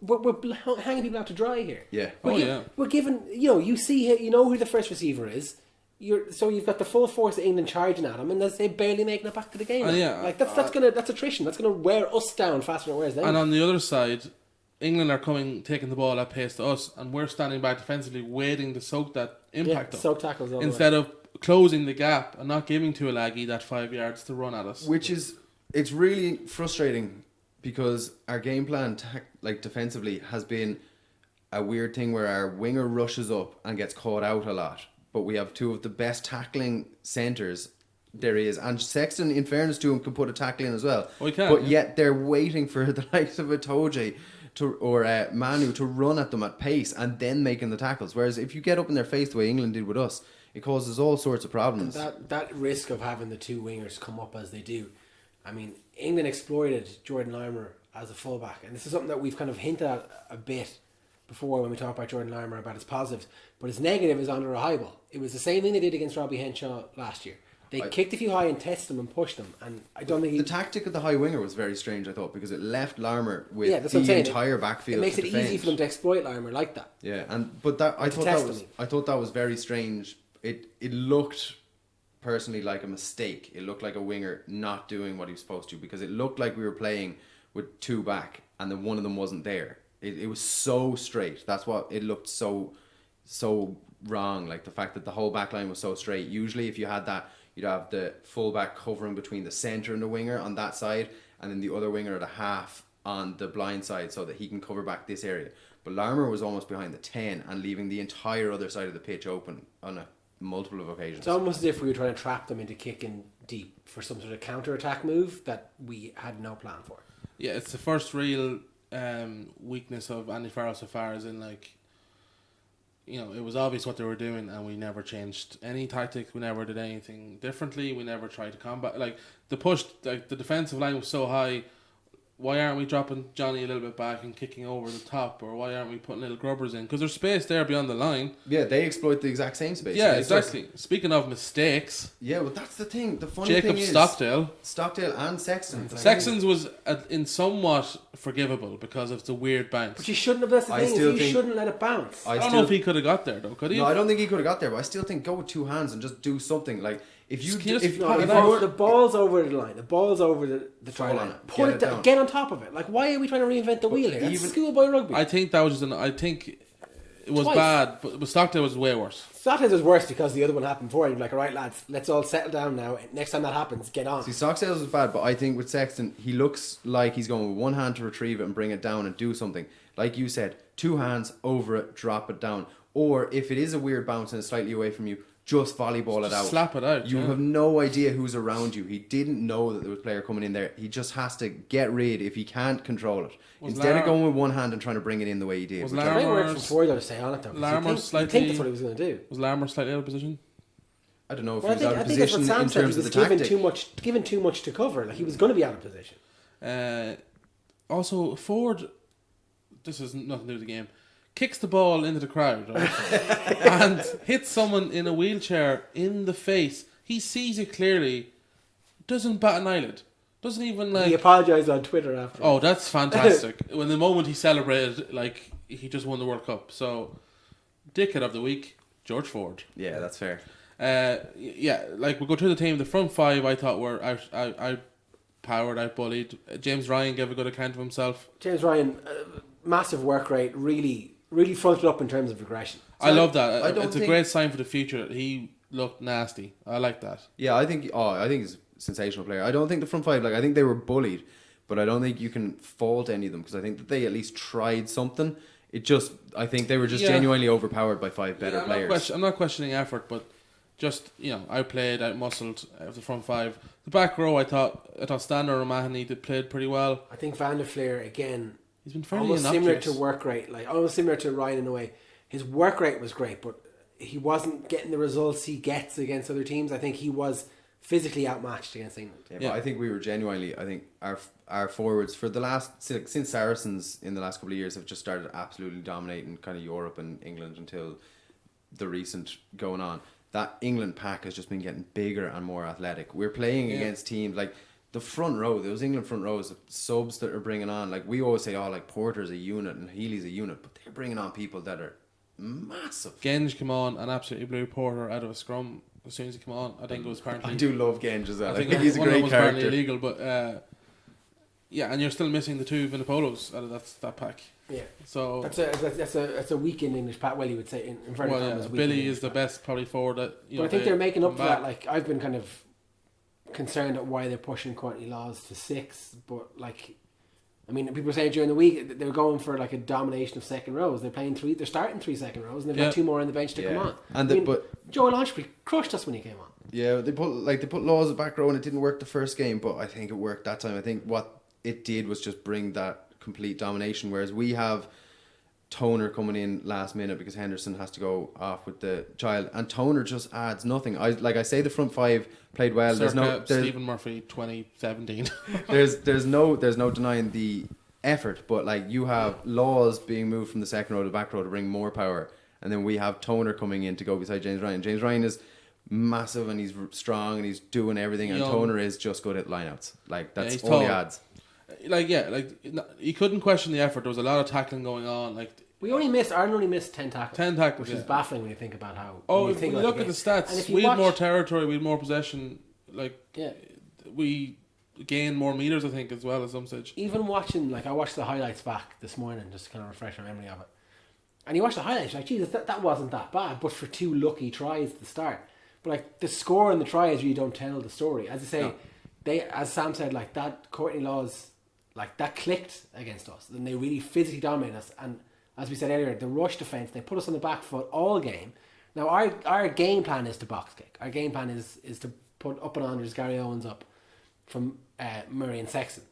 Speaker 1: we're hanging people out to dry here.
Speaker 3: Yeah.
Speaker 1: We're given, you see, you know who the first receiver is. You've got the full force of England charging at him, and they're barely making it back to the game. That's attrition. That's gonna wear us down faster than it wears them.
Speaker 2: And on the other side, England are taking the ball at pace to us, and we're standing back defensively, waiting to soak that impact up.
Speaker 1: Soak tackles all
Speaker 2: instead of closing the gap and not giving Tuilagi that 5 yards to run at us.
Speaker 3: It's really frustrating because our game plan, defensively, has been a weird thing where our winger rushes up and gets caught out a lot. But we have two of the best tackling centres there is. And Sexton, in fairness to him, can put a tackle in as well.
Speaker 2: Oh, he can,
Speaker 3: but yet they're waiting for the likes of Itoje or Manu to run at them at pace and then making the tackles. Whereas if you get up in their face the way England did with us, it causes all sorts of problems.
Speaker 1: That risk of having the two wingers come up as they do. I mean, England exploited Jordan Larimer as a fullback. And this is something that we've kind of hinted at a bit before when we talk about Jordan Larimer, about his positives, but his negative is under a high ball. It was the same thing they did against Robbie Henshaw last year. They kicked a few high and tested him and pushed him, and I don't think
Speaker 3: the tactic of the high winger was very strange, I thought, because it left Larimer with
Speaker 1: that's what I'm
Speaker 3: the
Speaker 1: saying.
Speaker 3: entire backfield.
Speaker 1: It makes
Speaker 3: to
Speaker 1: it
Speaker 3: defend.
Speaker 1: easy for them to exploit Larimer like that.
Speaker 3: Yeah, I thought that was very strange. It looked personally like a mistake. It looked like a winger not doing what he was supposed to, because it looked like we were playing with two back and then one of them wasn't there. It was so straight. That's what it looked so wrong. Like the fact that the whole back line was so straight. Usually if you had that, you'd have the fullback covering between the centre and the winger on that side, and then the other winger at a half on the blind side so that he can cover back this area. But Larimer was almost behind the 10 and leaving the entire other side of the pitch open on multiple of occasions.
Speaker 1: It's almost as if we were trying to trap them into kicking deep for some sort of counter-attack move that we had no plan for.
Speaker 2: Yeah, it's the first real weakness of Andy Farrell so far, as in it was obvious what they were doing, and we never changed any tactics. We never did anything differently. We never tried to combat. The push, the defensive line was so high. Why aren't we dropping Johnny a little bit back and kicking over the top, or why aren't we putting little grubbers in? Because there's space there beyond the line.
Speaker 3: Yeah, they exploit the exact same space.
Speaker 2: Yeah, exactly. Speaking of mistakes,
Speaker 3: yeah, but that's the thing. The funny
Speaker 2: Jacob
Speaker 3: thing is Stockdale and Sexton.
Speaker 2: Sexton's was in somewhat forgivable because of the weird bounce.
Speaker 1: But you shouldn't have. That's the thing. You shouldn't let it bounce.
Speaker 2: I don't know if he could have got there though. Could he?
Speaker 3: No, I don't think he could have got there. But I still think go with two hands and just do something. Like if
Speaker 1: the ball's over the line, the ball's over the try line. Pull it down. Get on top of it. Like, why are we trying to reinvent the wheel here? That's schoolboy rugby.
Speaker 2: I think that was I think it was bad, but Stockdale was way worse.
Speaker 1: Stockdale was worse because the other one happened before. You're like, all right, lads, let's all settle down now. Next time that happens, get on.
Speaker 3: See, Stockdale's was bad, but I think with Sexton, he looks like he's going with one hand to retrieve it and bring it down and do something. Like you said, two hands over it, drop it down. Or if it is a weird bounce and it's slightly away from you, just volleyball it out.
Speaker 2: Slap it out.
Speaker 3: You have no idea who's around you. He didn't know that there was a player coming in there. He just has to get rid if he can't control it. Instead of going with one hand and trying to bring it in the way he did.
Speaker 1: Was Larimer before to stay on it though?
Speaker 2: Larimer
Speaker 1: I think that's what he was going to do.
Speaker 2: Was Larimer slightly out of position?
Speaker 3: I don't know if he was out of position
Speaker 1: I think that's what Sam
Speaker 3: in terms
Speaker 1: said.
Speaker 3: of
Speaker 1: He
Speaker 3: the
Speaker 1: was
Speaker 3: tactic.
Speaker 1: given too much to cover. Like he was going to be out of position.
Speaker 2: Also, Ford, this has nothing to do with the game, kicks the ball into the crowd, right? And hits someone in a wheelchair in the face. He sees it clearly, doesn't bat an eyelid, doesn't even
Speaker 1: He apologised on Twitter after.
Speaker 2: Oh, that's fantastic! When the moment he celebrated, like he just won the World Cup. So, dickhead of the week, George Ford.
Speaker 3: Yeah, that's fair.
Speaker 2: We'll go through the team. The front five I thought were out-powered, out-bullied. James Ryan gave a good account of himself.
Speaker 1: James Ryan, massive work rate, really fronted up in terms of aggression.
Speaker 2: So I love that. It's a great sign for the future. He looked nasty. I like that.
Speaker 3: Yeah, I think he's a sensational player. I don't think the front five, I think they were bullied, but I don't think you can fault any of them because I think that they at least tried something. I think they were just genuinely overpowered by five better players.
Speaker 2: I'm not questioning effort, but just, outplayed, outmuscled of the front five. The back row, I thought Stander and O'Mahony played pretty well.
Speaker 1: I think Van der Fleer, again,
Speaker 2: he's been fairly
Speaker 1: almost
Speaker 2: innocuous.
Speaker 1: similar to work rate, almost similar to Ryan in a way. His work rate was great, but he wasn't getting the results he gets against other teams. I think he was physically outmatched against England.
Speaker 3: Yeah, but I think we were genuinely. I think our forwards for the last since Saracens in the last couple of years have just started absolutely dominating kind of Europe and England until the recent going on. That England pack has just been getting bigger and more athletic. We're playing against teams like the front row, those England front rows, subs that are bringing on. Like we always say, oh, like Porter's a unit and Healy's a unit, but they're bringing on people that are massive.
Speaker 2: Genge came on and absolutely blew Porter out of a scrum as soon as he came on. I think it was apparently.
Speaker 3: I do love Genge as well.
Speaker 2: I think
Speaker 3: he's a
Speaker 2: one of them
Speaker 3: great
Speaker 2: was apparently
Speaker 3: character.
Speaker 2: illegal, but yeah, and you're still missing the two Vinipolos out of that pack.
Speaker 1: Yeah.
Speaker 2: So
Speaker 1: That's a weekend English pack. Well, you would say in inverted commas.
Speaker 2: Billy is the best probably forward that.
Speaker 1: But I think they're making up for that. Like I've been kind of concerned at why they're pushing Courtney Laws to 6, but like, I mean, people say during the week they're going for like a domination of second rows. They're playing 3. They're starting 3 second rows, and they've got 2 more on the bench to come on.
Speaker 3: And
Speaker 1: Joel Launchbury crushed us when he came on.
Speaker 3: Yeah, they put Laws at back row, and it didn't work the first game, but I think it worked that time. I think what it did was just bring that complete domination, whereas we have Toner coming in last minute because Henderson has to go off with the child, and Toner just adds nothing. I say the front 5 played well.
Speaker 2: There's Stephen Murphy 2017.
Speaker 3: there's no denying the effort, but like you have Laws being moved from the second row to the back row to bring more power, and then we have Toner coming in to go beside James Ryan. James Ryan is massive and he's strong and he's doing everything, and Toner is just good at lineouts. Like that's all he adds.
Speaker 2: You couldn't question the effort. There was a lot of tackling going on. Like
Speaker 1: Ireland only missed 10 tackles.
Speaker 2: 10 tackles,
Speaker 1: which is baffling when you think about how.
Speaker 2: If you look at the stats, we had more territory, we had more possession. We gained more meters, I think, as well at some stage.
Speaker 1: Even watching, I watched the highlights back this morning just to kind of refresh my memory of it. And you watch the highlights, you're like, Jesus, that wasn't that bad, but for 2 lucky tries at the start. But the score and the tries really don't tell the story. As I say, as Sam said, that Courtney Laws. That clicked against us, and they really physically dominated us. And as we said earlier, the rush defence, they put us on the back foot all game. Now our game plan is to box kick. Our game plan is to put up and unders Gary Owens up from Murray and Sexton.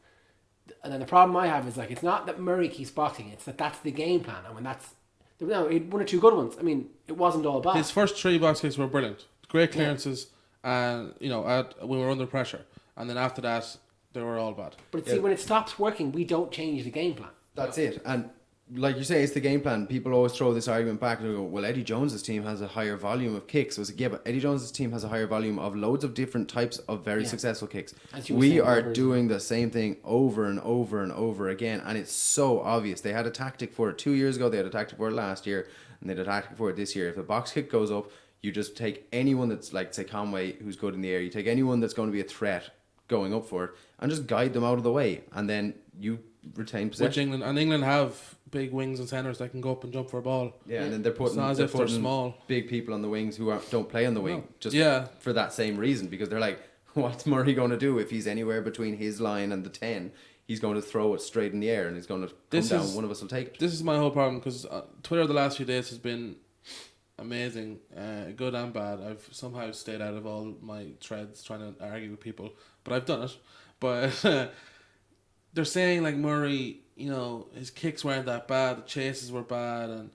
Speaker 1: And then the problem I have is it's not that Murray keeps boxing; it's that's the game plan. And when he had 1 or 2 good ones. I mean, it wasn't all bad.
Speaker 2: His first 3 box kicks were brilliant, great clearances, and we were under pressure. And then after that, they were all bad.
Speaker 1: But see, when it stops working, we don't change the game plan.
Speaker 3: That's it. And like you say, it's the game plan. People always throw this argument back and go, well, Eddie Jones's team has a higher volume of kicks. I was like, yeah, but Eddie Jones's team has a higher volume of loads of different types of very successful kicks. We are doing the same thing over and over and over again, and it's so obvious. They had a tactic for it 2 years ago, they had a tactic for it last year, and they had a tactic for it this year. If the box kick goes up, you just take anyone that's say Conway, who's good in the air, you take anyone that's going to be a threat going up for it, and just guide them out of the way, and then you retain possession.
Speaker 2: Which England have big wings and centres that can go up and jump for a ball.
Speaker 3: Yeah, and then they're putting
Speaker 2: small
Speaker 3: big people on the wings who don't play on the wing for that same reason, because they're like, what's Murray going to do if he's anywhere between his line and the 10? He's going to throw it straight in the air and he's going to come down. One of us will take it.
Speaker 2: This is my whole problem, because Twitter the last few days has been amazing, good and bad. I've somehow stayed out of all my threads trying to argue with people, but I've done it. But they're saying Murray, his kicks weren't that bad, the chases were bad,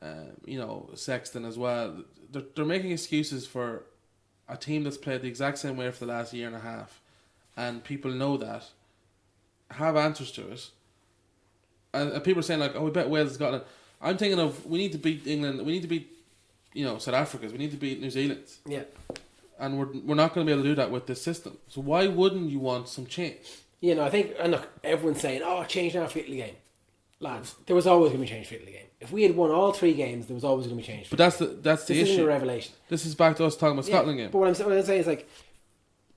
Speaker 2: and Sexton as well. They're making excuses for a team that's played the exact same way for the last year and a half, and people know that, have answers to it, and people are saying we bet Wales has got it. I'm thinking of, we need to beat England, we need to beat South Africa's, we need to beat New Zealand's.
Speaker 1: Yeah.
Speaker 2: And we're not going to be able to do that with this system. So why wouldn't you want some change?
Speaker 1: I think, and look, everyone's saying, change now for Italy game. Lads, there was always going to be change for Italy game. If we had won all 3 games, there was always going to be change.
Speaker 2: But that's the issue.
Speaker 1: This isn't a revelation.
Speaker 2: This is back to us talking about Scotland game.
Speaker 1: But what I'm saying is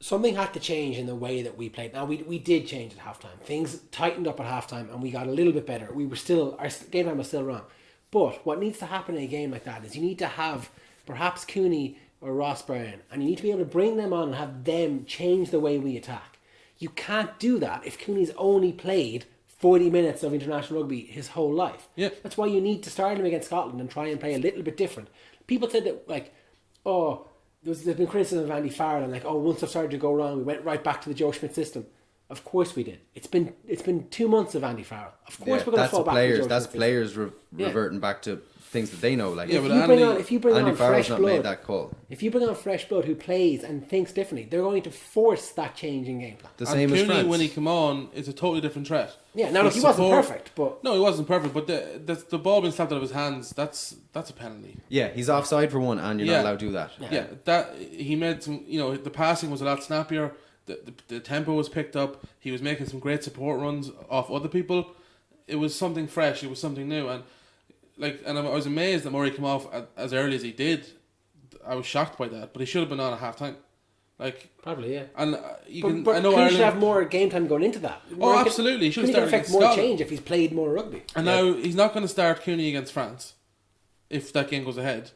Speaker 1: something had to change in the way that we played. Now, we did change at halftime. Things tightened up at halftime and we got a little bit better. Our game plan was still wrong. But what needs to happen in a game like that is you need to have perhaps Cooney or Ross Brown, and you need to be able to bring them on and have them change the way we attack. You can't do that if Cooney's only played 40 minutes of international rugby his whole life.
Speaker 2: Yeah.
Speaker 1: That's why you need to start him against Scotland and try and play a little bit different. People said that, there's been criticism of Andy Farrell, and once stuff started to go wrong, we went right back to the Joe Schmidt system. Of course we did. It's been 2 months of Andy Farrell. Of course we're going to fall back to the Joe Schmidt
Speaker 3: That's players reverting back to things that they know. Like,
Speaker 2: Yeah,
Speaker 1: if
Speaker 2: but
Speaker 1: you bring
Speaker 3: Andy
Speaker 1: on
Speaker 3: Farrell's
Speaker 1: fresh
Speaker 3: not
Speaker 1: blood,
Speaker 3: made that call.
Speaker 1: if you bring on fresh blood who plays and thinks differently, they're going to force that change in game plan.
Speaker 3: The
Speaker 2: And
Speaker 3: same as
Speaker 2: Cooney,
Speaker 3: France.
Speaker 2: when he came on, is a totally different threat.
Speaker 1: Yeah, now
Speaker 2: The
Speaker 1: look, he wasn't
Speaker 2: support-
Speaker 1: perfect, but
Speaker 2: No, he wasn't perfect, but the ball being slapped out of his hands, that's a penalty.
Speaker 3: Yeah, he's offside for one, and you're
Speaker 2: Yeah.
Speaker 3: not allowed to do that.
Speaker 2: Yeah, that he made some. The passing was a lot snappier. The tempo was picked up. He was making some great support runs off other people. It was something fresh. It was something new, and I was amazed that Murray came off as early as he did. I was shocked by that, but he should have been on at half time.
Speaker 1: probably, yeah.
Speaker 2: And
Speaker 1: But
Speaker 2: I know
Speaker 1: Cooney should
Speaker 2: Ireland.
Speaker 1: have more game time going into that.
Speaker 2: Oh, absolutely, he should have
Speaker 1: Cooney can
Speaker 2: started
Speaker 1: affect
Speaker 2: against
Speaker 1: more
Speaker 2: Scotland.
Speaker 1: change if he's played more rugby.
Speaker 2: And now he's not going to start Cooney against France if that game goes ahead.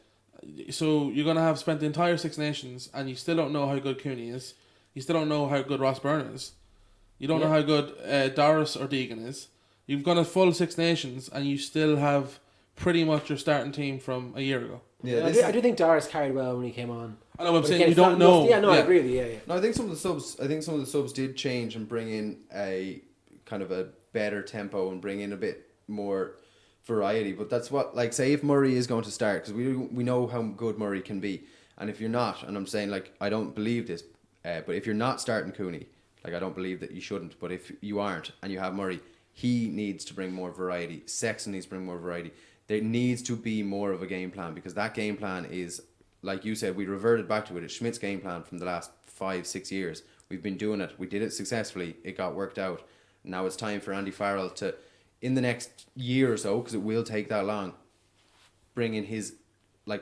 Speaker 2: So you're going to have spent the entire Six Nations and you still don't know how good Cooney is. You still don't know how good Ross Byrne is. You don't know how good Doris or Deegan is. You've gone a full Six Nations and you still have pretty much your starting team from a year ago.
Speaker 3: Yeah,
Speaker 1: I do think Doris carried well when he came on.
Speaker 2: I know what I'm
Speaker 1: But
Speaker 2: saying.
Speaker 1: again,
Speaker 2: You
Speaker 1: it's not
Speaker 2: don't know.
Speaker 1: enough. Yeah, no, I agree with you. Yeah, yeah.
Speaker 3: No, I think some of the subs did change and bring in a kind of a better tempo and bring in a bit more variety. But that's what, like, say if Murray is going to start, because we know how good Murray can be, and if you're not, and I'm saying, like, I don't believe this, but if you're not starting Cooney, like, I don't believe that you shouldn't. But if you aren't and you have Murray, he needs to bring more variety. Sexton needs to bring more variety. There needs to be more of a game plan, because that game plan is, like you said, we reverted back to it. It's Schmidt's game plan from the last 5-6 years. We've been doing it. We did it successfully. It got worked out. Now it's time for Andy Farrell to, in the next year or so, because it will take that long, bring in his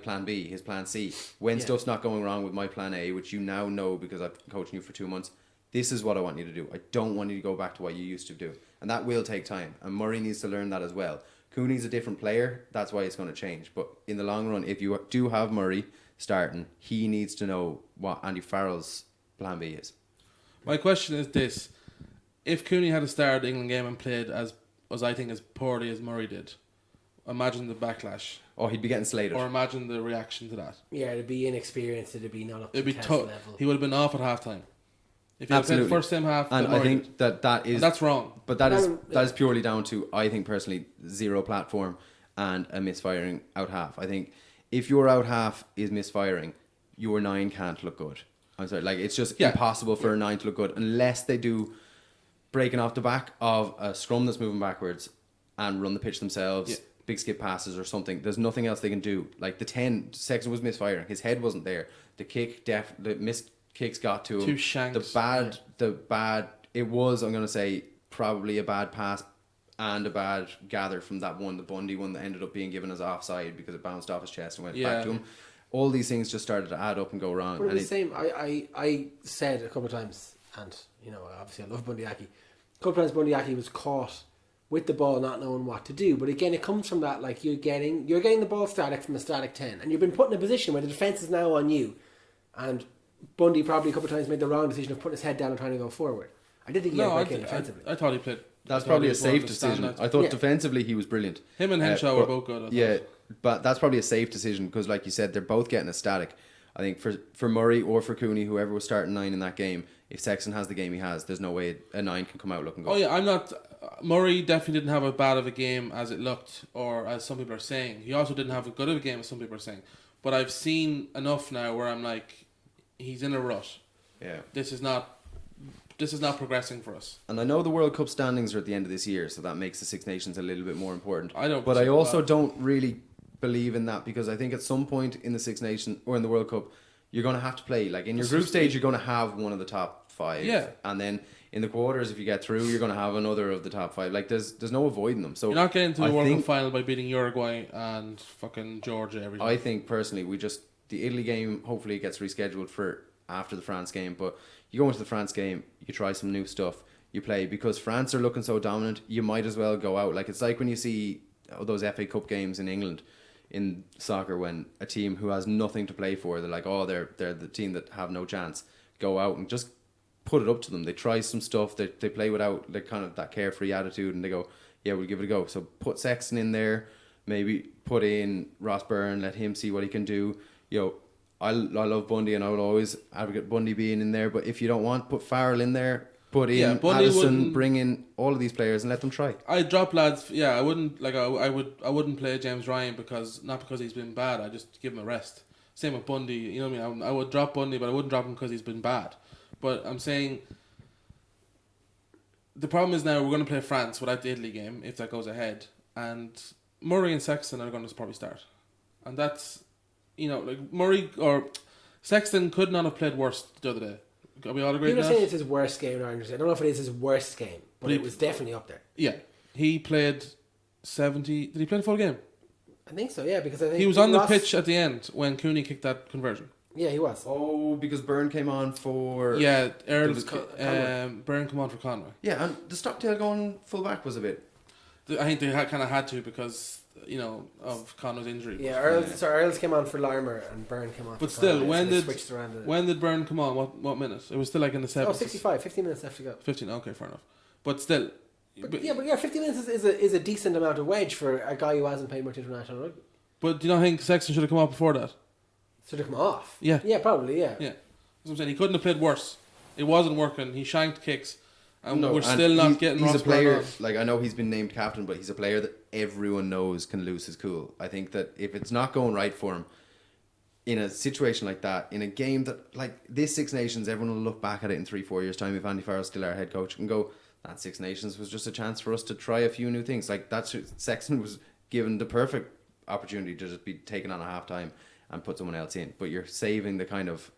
Speaker 3: plan B, his plan C. When stuff's not going wrong with my plan A, which you now know because I've been coaching you for 2 months, this is what I want you to do. I don't want you to go back to what you used to do. And that will take time. And Murray needs to learn that as well. Cooney's a different player. That's why it's going to change. But in the long run, if you do have Murray starting, he needs to know what Andy Farrell's plan B is.
Speaker 2: My question is this: if Cooney had started the England game and played as I think as poorly as Murray did, imagine the backlash,
Speaker 3: Oh, he'd be getting slated.
Speaker 2: or imagine the reaction to that.
Speaker 1: Yeah, it'd be inexperienced. It'd be not up to
Speaker 2: It'd be
Speaker 1: test
Speaker 2: tough.
Speaker 1: level.
Speaker 2: He would have been off at halftime. If he had played
Speaker 3: Absolutely.
Speaker 2: the first same half,
Speaker 3: And
Speaker 2: that
Speaker 3: I
Speaker 2: Murray
Speaker 3: think
Speaker 2: did.
Speaker 3: that is...
Speaker 2: And that's wrong.
Speaker 3: But that is
Speaker 1: No,
Speaker 3: that is purely down to, I think personally, zero platform and a misfiring out half. I think if your out half is misfiring, your 9 can't look good. I'm sorry, like, it's just impossible for a 9 to look good unless they do breaking off the back of a scrum that's moving backwards and run the pitch themselves, big skip passes or something. There's nothing else they can do. Like the 10, Sexton was misfiring. His head wasn't there. The kick, the missed kicks got to him.
Speaker 2: Two shanks.
Speaker 3: The bad, it was, I'm going to say, probably a bad pass and a bad gather from that one, the Bundy one that ended up being given as offside because it bounced off his chest and went back to him. All these things just started to add up and go wrong.
Speaker 1: But
Speaker 3: And
Speaker 1: the same, I said a couple of times, and obviously I love Bundy Aki. A couple of times Bundy Aki was caught with the ball not knowing what to do. But again, it comes from that, like, you're getting the ball static from a static 10, and you've been put in a position where the defence is now on you. And Bundy probably a couple of times made the wrong decision of putting his head down and trying to go forward. I did think he had great game defensively.
Speaker 2: I thought he played.
Speaker 3: that's
Speaker 2: I thought
Speaker 3: probably
Speaker 2: he
Speaker 3: a
Speaker 2: was one of
Speaker 3: safe
Speaker 2: the
Speaker 3: decision.
Speaker 2: standouts.
Speaker 3: I thought defensively he was brilliant.
Speaker 2: Him and Henshaw were
Speaker 3: but-
Speaker 2: both good. I thought.
Speaker 3: Yeah, but that's probably a safe decision because, like you said, they're both getting a static. I think for Murray or for Cooney, whoever was starting 9 in that game, if Sexton has the game he has, there's no way a 9 can come out looking good.
Speaker 2: Oh yeah, I'm not. Murray definitely didn't have as bad of a game as it looked, or as some people are saying. He also didn't have as good of a game as some people are saying. But I've seen enough now where I'm like, he's in a rut.
Speaker 3: Yeah.
Speaker 2: This is not progressing for us.
Speaker 3: And I know the World Cup standings are at the end of this year, so that makes the Six Nations a little bit more important.
Speaker 2: I don't.
Speaker 3: But I
Speaker 2: see
Speaker 3: also
Speaker 2: that.
Speaker 3: don't really believe in that because I think at some point in the Six Nations or in the World Cup, you're going to have to play. Like in your group stage, you're going to have one of the top 5.
Speaker 2: Yeah.
Speaker 3: And then in the quarters, if you get through, you're going to have another of the top 5. Like there's no avoiding them. So
Speaker 2: You're not getting to
Speaker 3: I
Speaker 2: the World Cup
Speaker 3: think-
Speaker 2: final by beating Uruguay and fucking Georgia every time.
Speaker 3: I think personally, the Italy game, hopefully it gets rescheduled for after the France game. But you go into the France game, you try some new stuff, you play because France are looking so dominant. You might as well go out. Like it's like when you see those FA Cup games in England in soccer when a team who has nothing to play for, they're like, oh, they're the team that have no chance. Go out and just put it up to them. They try some stuff. They play without like kind of that carefree attitude, and they go, yeah, we'll give it a go. So put Sexton in there. Maybe put in Ross Byrne, let him see what he can do. I love Bundy and I will always advocate Bundy being in there, but if you don't want, put Farrell in there Put in
Speaker 2: Yeah, Bundy
Speaker 3: Addison,
Speaker 2: wouldn't-
Speaker 3: bring in all of these players and let them try.
Speaker 2: I'd drop lads. Yeah, I wouldn't like. I wouldn't play James Ryan not because he's been bad. I just give him a rest. Same with Bundy. You know what I mean? I would drop Bundy, but I wouldn't drop him because he's been bad. But I'm saying the problem is now we're going to play France without the Italy game if that goes ahead, and Murray and Sexton are going to probably start, and that's like Murray or Sexton could not have played worse the other day. Are we all agree
Speaker 1: People
Speaker 2: with
Speaker 1: are saying
Speaker 2: that?
Speaker 1: it's his worst game in Ireland. I don't know if it is his worst game, but
Speaker 2: But
Speaker 1: it was definitely up there.
Speaker 2: Yeah, he played 70. Did he play the full game?
Speaker 1: I think so, yeah, because I think
Speaker 2: He was on the
Speaker 1: Ross-
Speaker 2: pitch at the end when Cooney kicked that conversion.
Speaker 1: Yeah, he was.
Speaker 3: Oh, because Byrne came on for...
Speaker 2: Yeah, Earls,
Speaker 1: Conway.
Speaker 2: Byrne come on for Conway.
Speaker 3: Yeah, and the Stockdale going full back was a bit...
Speaker 2: I think they kind of had to because of Conway's injury.
Speaker 1: Yeah, Earls came on for Larmer and Byrne came on
Speaker 2: But
Speaker 1: for
Speaker 2: still,
Speaker 1: Conway,
Speaker 2: when
Speaker 1: so they
Speaker 2: did
Speaker 1: switched around it.
Speaker 2: when did Byrne come on? What minute? It was still like in the 70s.
Speaker 1: Oh, 65, 15 minutes left to go.
Speaker 2: 15. Okay, fair enough. But still,
Speaker 1: But 50 minutes is a decent amount of wage for a guy who hasn't played much international rugby.
Speaker 2: But do you not think Sexton should have come off before that?
Speaker 1: So to come off.
Speaker 2: Yeah.
Speaker 1: Yeah, probably, yeah.
Speaker 2: Yeah, that's what I'm saying. He couldn't have played worse. It wasn't working. He shanked kicks, and
Speaker 3: No,
Speaker 2: we're
Speaker 3: and
Speaker 2: still not
Speaker 3: he's-
Speaker 2: getting
Speaker 3: He's
Speaker 2: Ross
Speaker 3: a player,
Speaker 2: Byrne off.
Speaker 3: like I know he's been named captain, but he's a player that everyone knows can lose his cool. I think that if it's not going right for him, in a situation like that, in a game that, like this Six Nations, everyone will look back at it in 3-4 years' time if Andy Farrell's still our head coach and go, that Six Nations was just a chance for us to try a few new things. Like Sexton was given the perfect opportunity to just be taken on a half time and put someone else in. But you're saving the kind of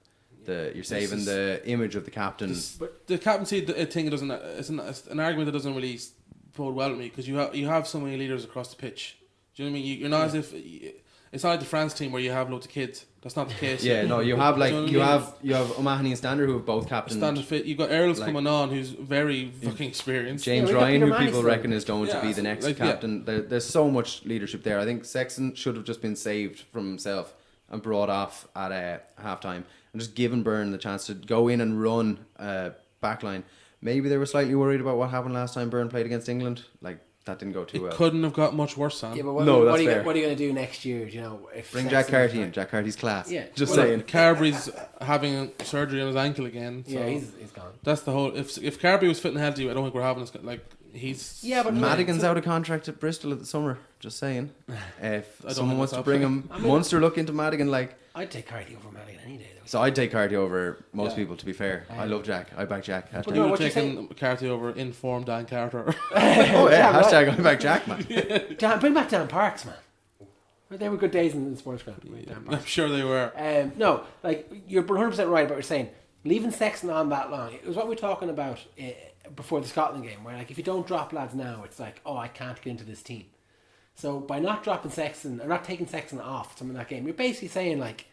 Speaker 3: the image of the captain.
Speaker 2: But the captaincy thing doesn't. It's an argument that doesn't really bode well with me because you have so many leaders across the pitch. Do you know what I mean? You're not as if it's not like the France team where you have loads of kids. That's not the case.
Speaker 3: Yeah, no, you have like
Speaker 2: Do
Speaker 3: you
Speaker 2: you know what I mean?
Speaker 3: have O'Mahony and Stander who have both captained.
Speaker 2: Standard fit. You've got Earls
Speaker 3: Like-
Speaker 2: coming on, who's very fucking experienced.
Speaker 3: James
Speaker 1: Yeah, we got
Speaker 3: Ryan,
Speaker 1: Peter
Speaker 3: who
Speaker 1: Manning
Speaker 3: people
Speaker 1: still.
Speaker 3: reckon is going to
Speaker 2: Yeah,
Speaker 3: be the next
Speaker 2: like,
Speaker 3: captain. There's so much leadership there. I think Sexton should have just been saved from himself and brought off at half time and just given Byrne the chance to go in and run backline. Maybe they were slightly worried about what happened last time Byrne played against England. Like that didn't go too
Speaker 2: It
Speaker 3: well.
Speaker 2: couldn't have got much worse, Sam.
Speaker 1: Yeah, but what,
Speaker 3: No,
Speaker 1: what,
Speaker 3: that's
Speaker 1: are you,
Speaker 3: fair.
Speaker 1: what are you going to do next year? You know, if
Speaker 3: Bring
Speaker 1: Sexton-
Speaker 3: Jack Carty in. Jack Carty's class.
Speaker 1: Yeah.
Speaker 3: Just
Speaker 1: Well,
Speaker 3: saying.
Speaker 2: Carberry's having surgery on his ankle again. So
Speaker 1: Yeah, he's gone.
Speaker 2: that's the whole. If Carberry was fit and healthy, I don't think we're having this. Like he's.
Speaker 1: Yeah, but
Speaker 3: Madigan's
Speaker 1: so-
Speaker 3: out of contract at Bristol at the summer. Just saying. If
Speaker 2: don't
Speaker 3: someone
Speaker 2: think
Speaker 3: wants
Speaker 2: that's
Speaker 3: to bring
Speaker 2: happening.
Speaker 3: him, Munster look into Madigan like.
Speaker 1: I'd take Carty over Madigan any day. Though.
Speaker 3: So I'd take Carty over most
Speaker 2: Yeah.
Speaker 3: people. To be fair, I love Jack. I back Jack.
Speaker 1: But
Speaker 3: Hashtag.
Speaker 1: no,
Speaker 2: You're
Speaker 1: what you
Speaker 2: taking McCarthy over informed Dan Carter.
Speaker 3: Oh yeah,
Speaker 1: Yeah, right.
Speaker 3: hashtag I back Jack, man.
Speaker 1: Dan, bring back Dan Parks, man. They were good days in the sports ground. Dan
Speaker 2: I'm
Speaker 1: Parks.
Speaker 2: sure they were.
Speaker 1: No, like you're 100% right about what you're saying. Leaving Sexton on that long, it was what we were talking about before the Scotland game, where like if you don't drop lads now, it's like, oh, I can't get into this team. So by not dropping Sexton or not taking Sexton off some of that game, you're basically saying like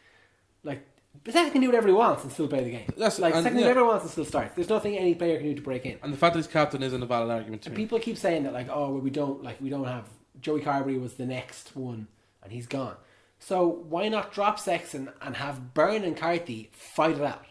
Speaker 1: Sexton can do whatever he wants and still play the game.
Speaker 2: Yes,
Speaker 1: Like
Speaker 2: and
Speaker 1: Sexton can do
Speaker 2: yeah.
Speaker 1: whatever he wants and still start. There's nothing any player can do to break in.
Speaker 2: And the fact that he's captain isn't a valid argument to
Speaker 1: And
Speaker 2: me.
Speaker 1: people keep saying that like, oh, well, we don't have Joey Carberry was the next one and he's gone. So why not drop Sexton and have Byrne and Carthy fight it out?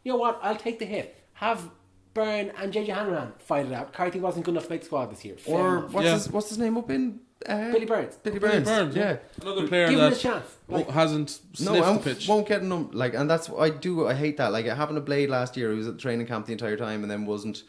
Speaker 1: You know what? I'll take the hit. Have Byrne and JJ Hanrahan fight it out. Carthy wasn't good enough to make the squad this year. Fair
Speaker 3: Or
Speaker 1: enough.
Speaker 3: what's
Speaker 2: Yeah.
Speaker 3: what's his name up in
Speaker 1: Billy Burns.
Speaker 3: Billy
Speaker 2: Billy
Speaker 3: Burns.
Speaker 2: Burns,
Speaker 3: Yeah.
Speaker 2: Another player
Speaker 1: Give him a
Speaker 2: that
Speaker 1: chance. Like,
Speaker 2: hasn't sniffed
Speaker 3: No,
Speaker 2: the pitch.
Speaker 3: won't get them. Like, and that's what I do. I hate that. Like, it happened to Blade last year. He was at the training camp the entire time, and then wasn't,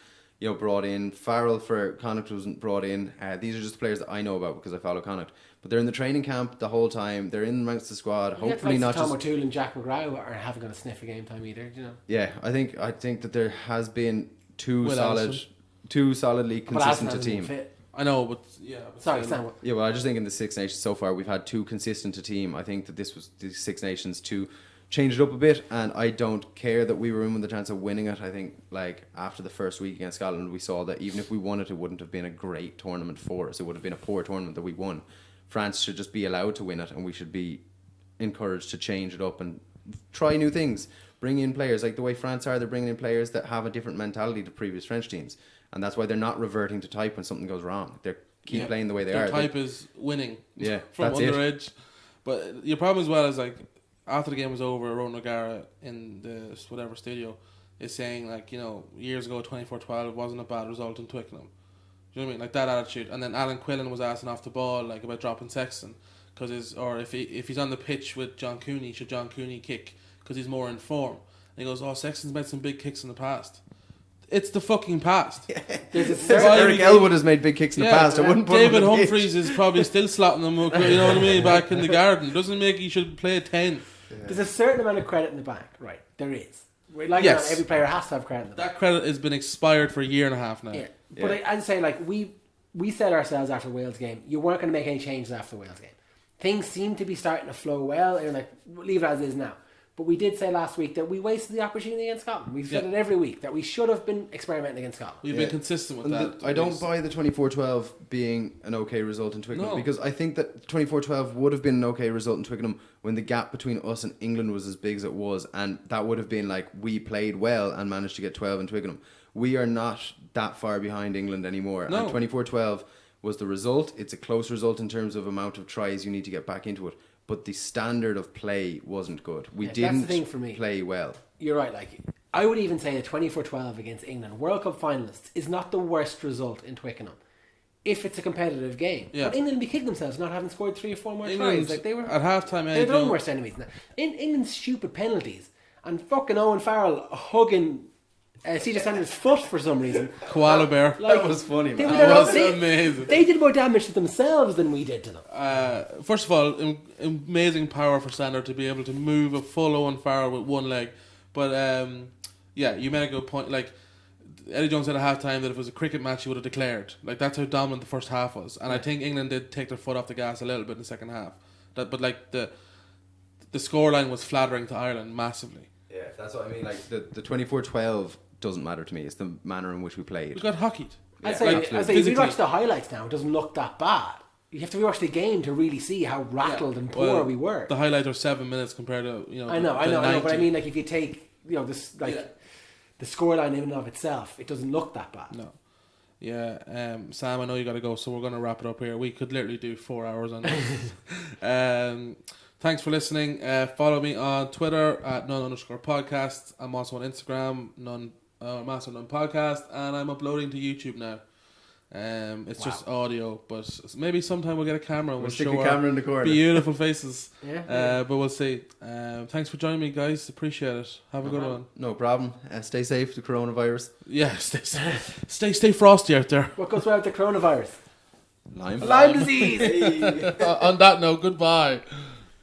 Speaker 3: brought in. Farrell for Connacht wasn't brought in. These are just players that I know about because I follow Connacht. But they're in the training camp the whole time. They're in amongst the squad. Hopefully not
Speaker 1: Tom
Speaker 3: just.
Speaker 1: O'Toole and Jack McGraw are haven't going to sniff a game time either. You know.
Speaker 3: Yeah, I think that there has been two
Speaker 2: Will
Speaker 3: solidly
Speaker 1: But Alison
Speaker 3: consistent to
Speaker 1: hasn't been
Speaker 3: team.
Speaker 1: fit.
Speaker 2: I know, but yeah. But
Speaker 1: Sorry,
Speaker 2: still.
Speaker 1: Sam.
Speaker 3: Yeah, well, I just think in the Six Nations so far we've had two consistent to team. I think that this was the Six Nations to change it up a bit, and I don't care that we were in with the chance of winning it. I think like after the first week against Scotland, we saw that even if we won it, it wouldn't have been a great tournament for us. It would have been a poor tournament that we won. France should just be allowed to win it, and we should be encouraged to change it up and try new things. Bring in players like the way France are. They're bringing in players that have a different mentality to previous French teams, and that's why they're not reverting to type when something goes wrong. They keep
Speaker 2: Yeah.
Speaker 3: playing the way they
Speaker 2: Their
Speaker 3: are.
Speaker 2: type is winning.
Speaker 3: Yeah,
Speaker 2: from
Speaker 3: that's it.
Speaker 2: underage. But your problem as well is like after the game was over, Ronan O'Gara in the whatever studio is saying like years ago 24-12 wasn't a bad result in Twickenham. Do you know what I mean? Like that attitude. And then Alan Quillen was asking off the ball like about dropping Sexton because if he's on the pitch with John Cooney, should John Cooney kick because he's more in form? And he goes, oh, Sexton's made some big kicks in the past. it's the fucking past.
Speaker 1: There's a certain
Speaker 3: Eric Elwood has made big kicks in the past. I wouldn't put
Speaker 2: David
Speaker 3: him on the pitch.
Speaker 2: Humphries is probably still slotting them, you know what I mean, back in the garden. Doesn't make you should play 10.
Speaker 1: There's a certain amount of credit in the bank, right? There is. Like
Speaker 2: Yes.
Speaker 1: every player has to have credit in the bank.
Speaker 2: That credit has been expired for a year and a half now.
Speaker 1: Yeah. But I'd say, like, we said ourselves after the Wales game, you weren't going to make any changes after the Wales game. Things seem to be starting to flow well, and you're like, leave it as is now. But we did say last week that we wasted the opportunity against Scotland. We've said it every week, that we should have been experimenting against Scotland.
Speaker 2: We've been consistent with that.
Speaker 3: I don't buy the 24-12 being an okay result in Twickenham,
Speaker 2: No.
Speaker 3: because I think that 24-12 would have been an okay result in Twickenham when the gap between us and England was as big as it was, and that would have been like, we played well and managed to get 12 in Twickenham. We are not that far behind England anymore.
Speaker 2: No.
Speaker 3: And 24-12 was the result. It's a close result in terms of amount of tries you need to get back into it. But the standard of play wasn't good. We
Speaker 1: Yeah, that's the
Speaker 3: didn't
Speaker 1: thing for me.
Speaker 3: play well.
Speaker 1: You're right. Like, I would even say a 24-12 against England, World Cup finalists, is not the worst result in Twickenham if it's a competitive game.
Speaker 2: Yeah.
Speaker 1: But England would be kicking themselves not having scored 3 or 4 more
Speaker 2: England,
Speaker 1: tries. Like, they were
Speaker 2: at half-time,
Speaker 1: they're their own worst enemies now. In England's stupid penalties and fucking Owen Farrell hugging CJ Sanders' foot for some reason.
Speaker 2: Koala bear.
Speaker 3: That was funny,
Speaker 1: they
Speaker 3: man.
Speaker 1: were
Speaker 2: That
Speaker 1: their
Speaker 2: was
Speaker 1: own-
Speaker 2: amazing.
Speaker 1: They did more damage to themselves than we did to them.
Speaker 2: First of all, amazing power for Sander to be able to move a full Owen Farrell with one leg. But yeah, you made a good point. Like, Eddie Jones said at half time that if it was a cricket match, he would have declared. Like, that's how dominant the first half was. And I think England did take their foot off the gas a little bit in the second half. But like the scoreline was flattering to Ireland massively.
Speaker 3: Yeah, that's what I mean. Like, the 24-12 doesn't matter to me. It's the manner in which we played.
Speaker 2: We got hockeyed.
Speaker 1: I'd
Speaker 3: Yeah,
Speaker 1: say
Speaker 3: absolutely.
Speaker 1: if you
Speaker 2: Physically.
Speaker 1: watch the highlights now, it doesn't look that bad. You have to rewatch the game to really see how rattled and poor
Speaker 2: Well,
Speaker 1: we were.
Speaker 2: The highlights are 7 minutes compared to
Speaker 1: I know, but
Speaker 2: 90.
Speaker 1: I mean, like, if you take, this, like, the scoreline in and of itself, it doesn't look that bad.
Speaker 2: No. Yeah, Sam, I know you got to go, so we're going to wrap it up here. We could literally do 4 hours on this. Thanks for listening. Follow me on Twitter at none_podcast. I'm also on Instagram, Master None Podcast, and I'm uploading to YouTube now. It's just audio, but maybe sometime we'll get a camera and we'll
Speaker 3: stick
Speaker 2: show
Speaker 3: a
Speaker 2: our
Speaker 3: camera in the corner.
Speaker 2: beautiful faces.
Speaker 1: Yeah.
Speaker 2: But we'll see. Thanks for joining me, guys. Appreciate it. Have a good one.
Speaker 3: No problem. Stay safe, the coronavirus.
Speaker 2: Yeah, stay frosty out there.
Speaker 1: What goes well with the coronavirus?
Speaker 3: Lyme.
Speaker 1: Lyme disease!
Speaker 2: On that note, goodbye.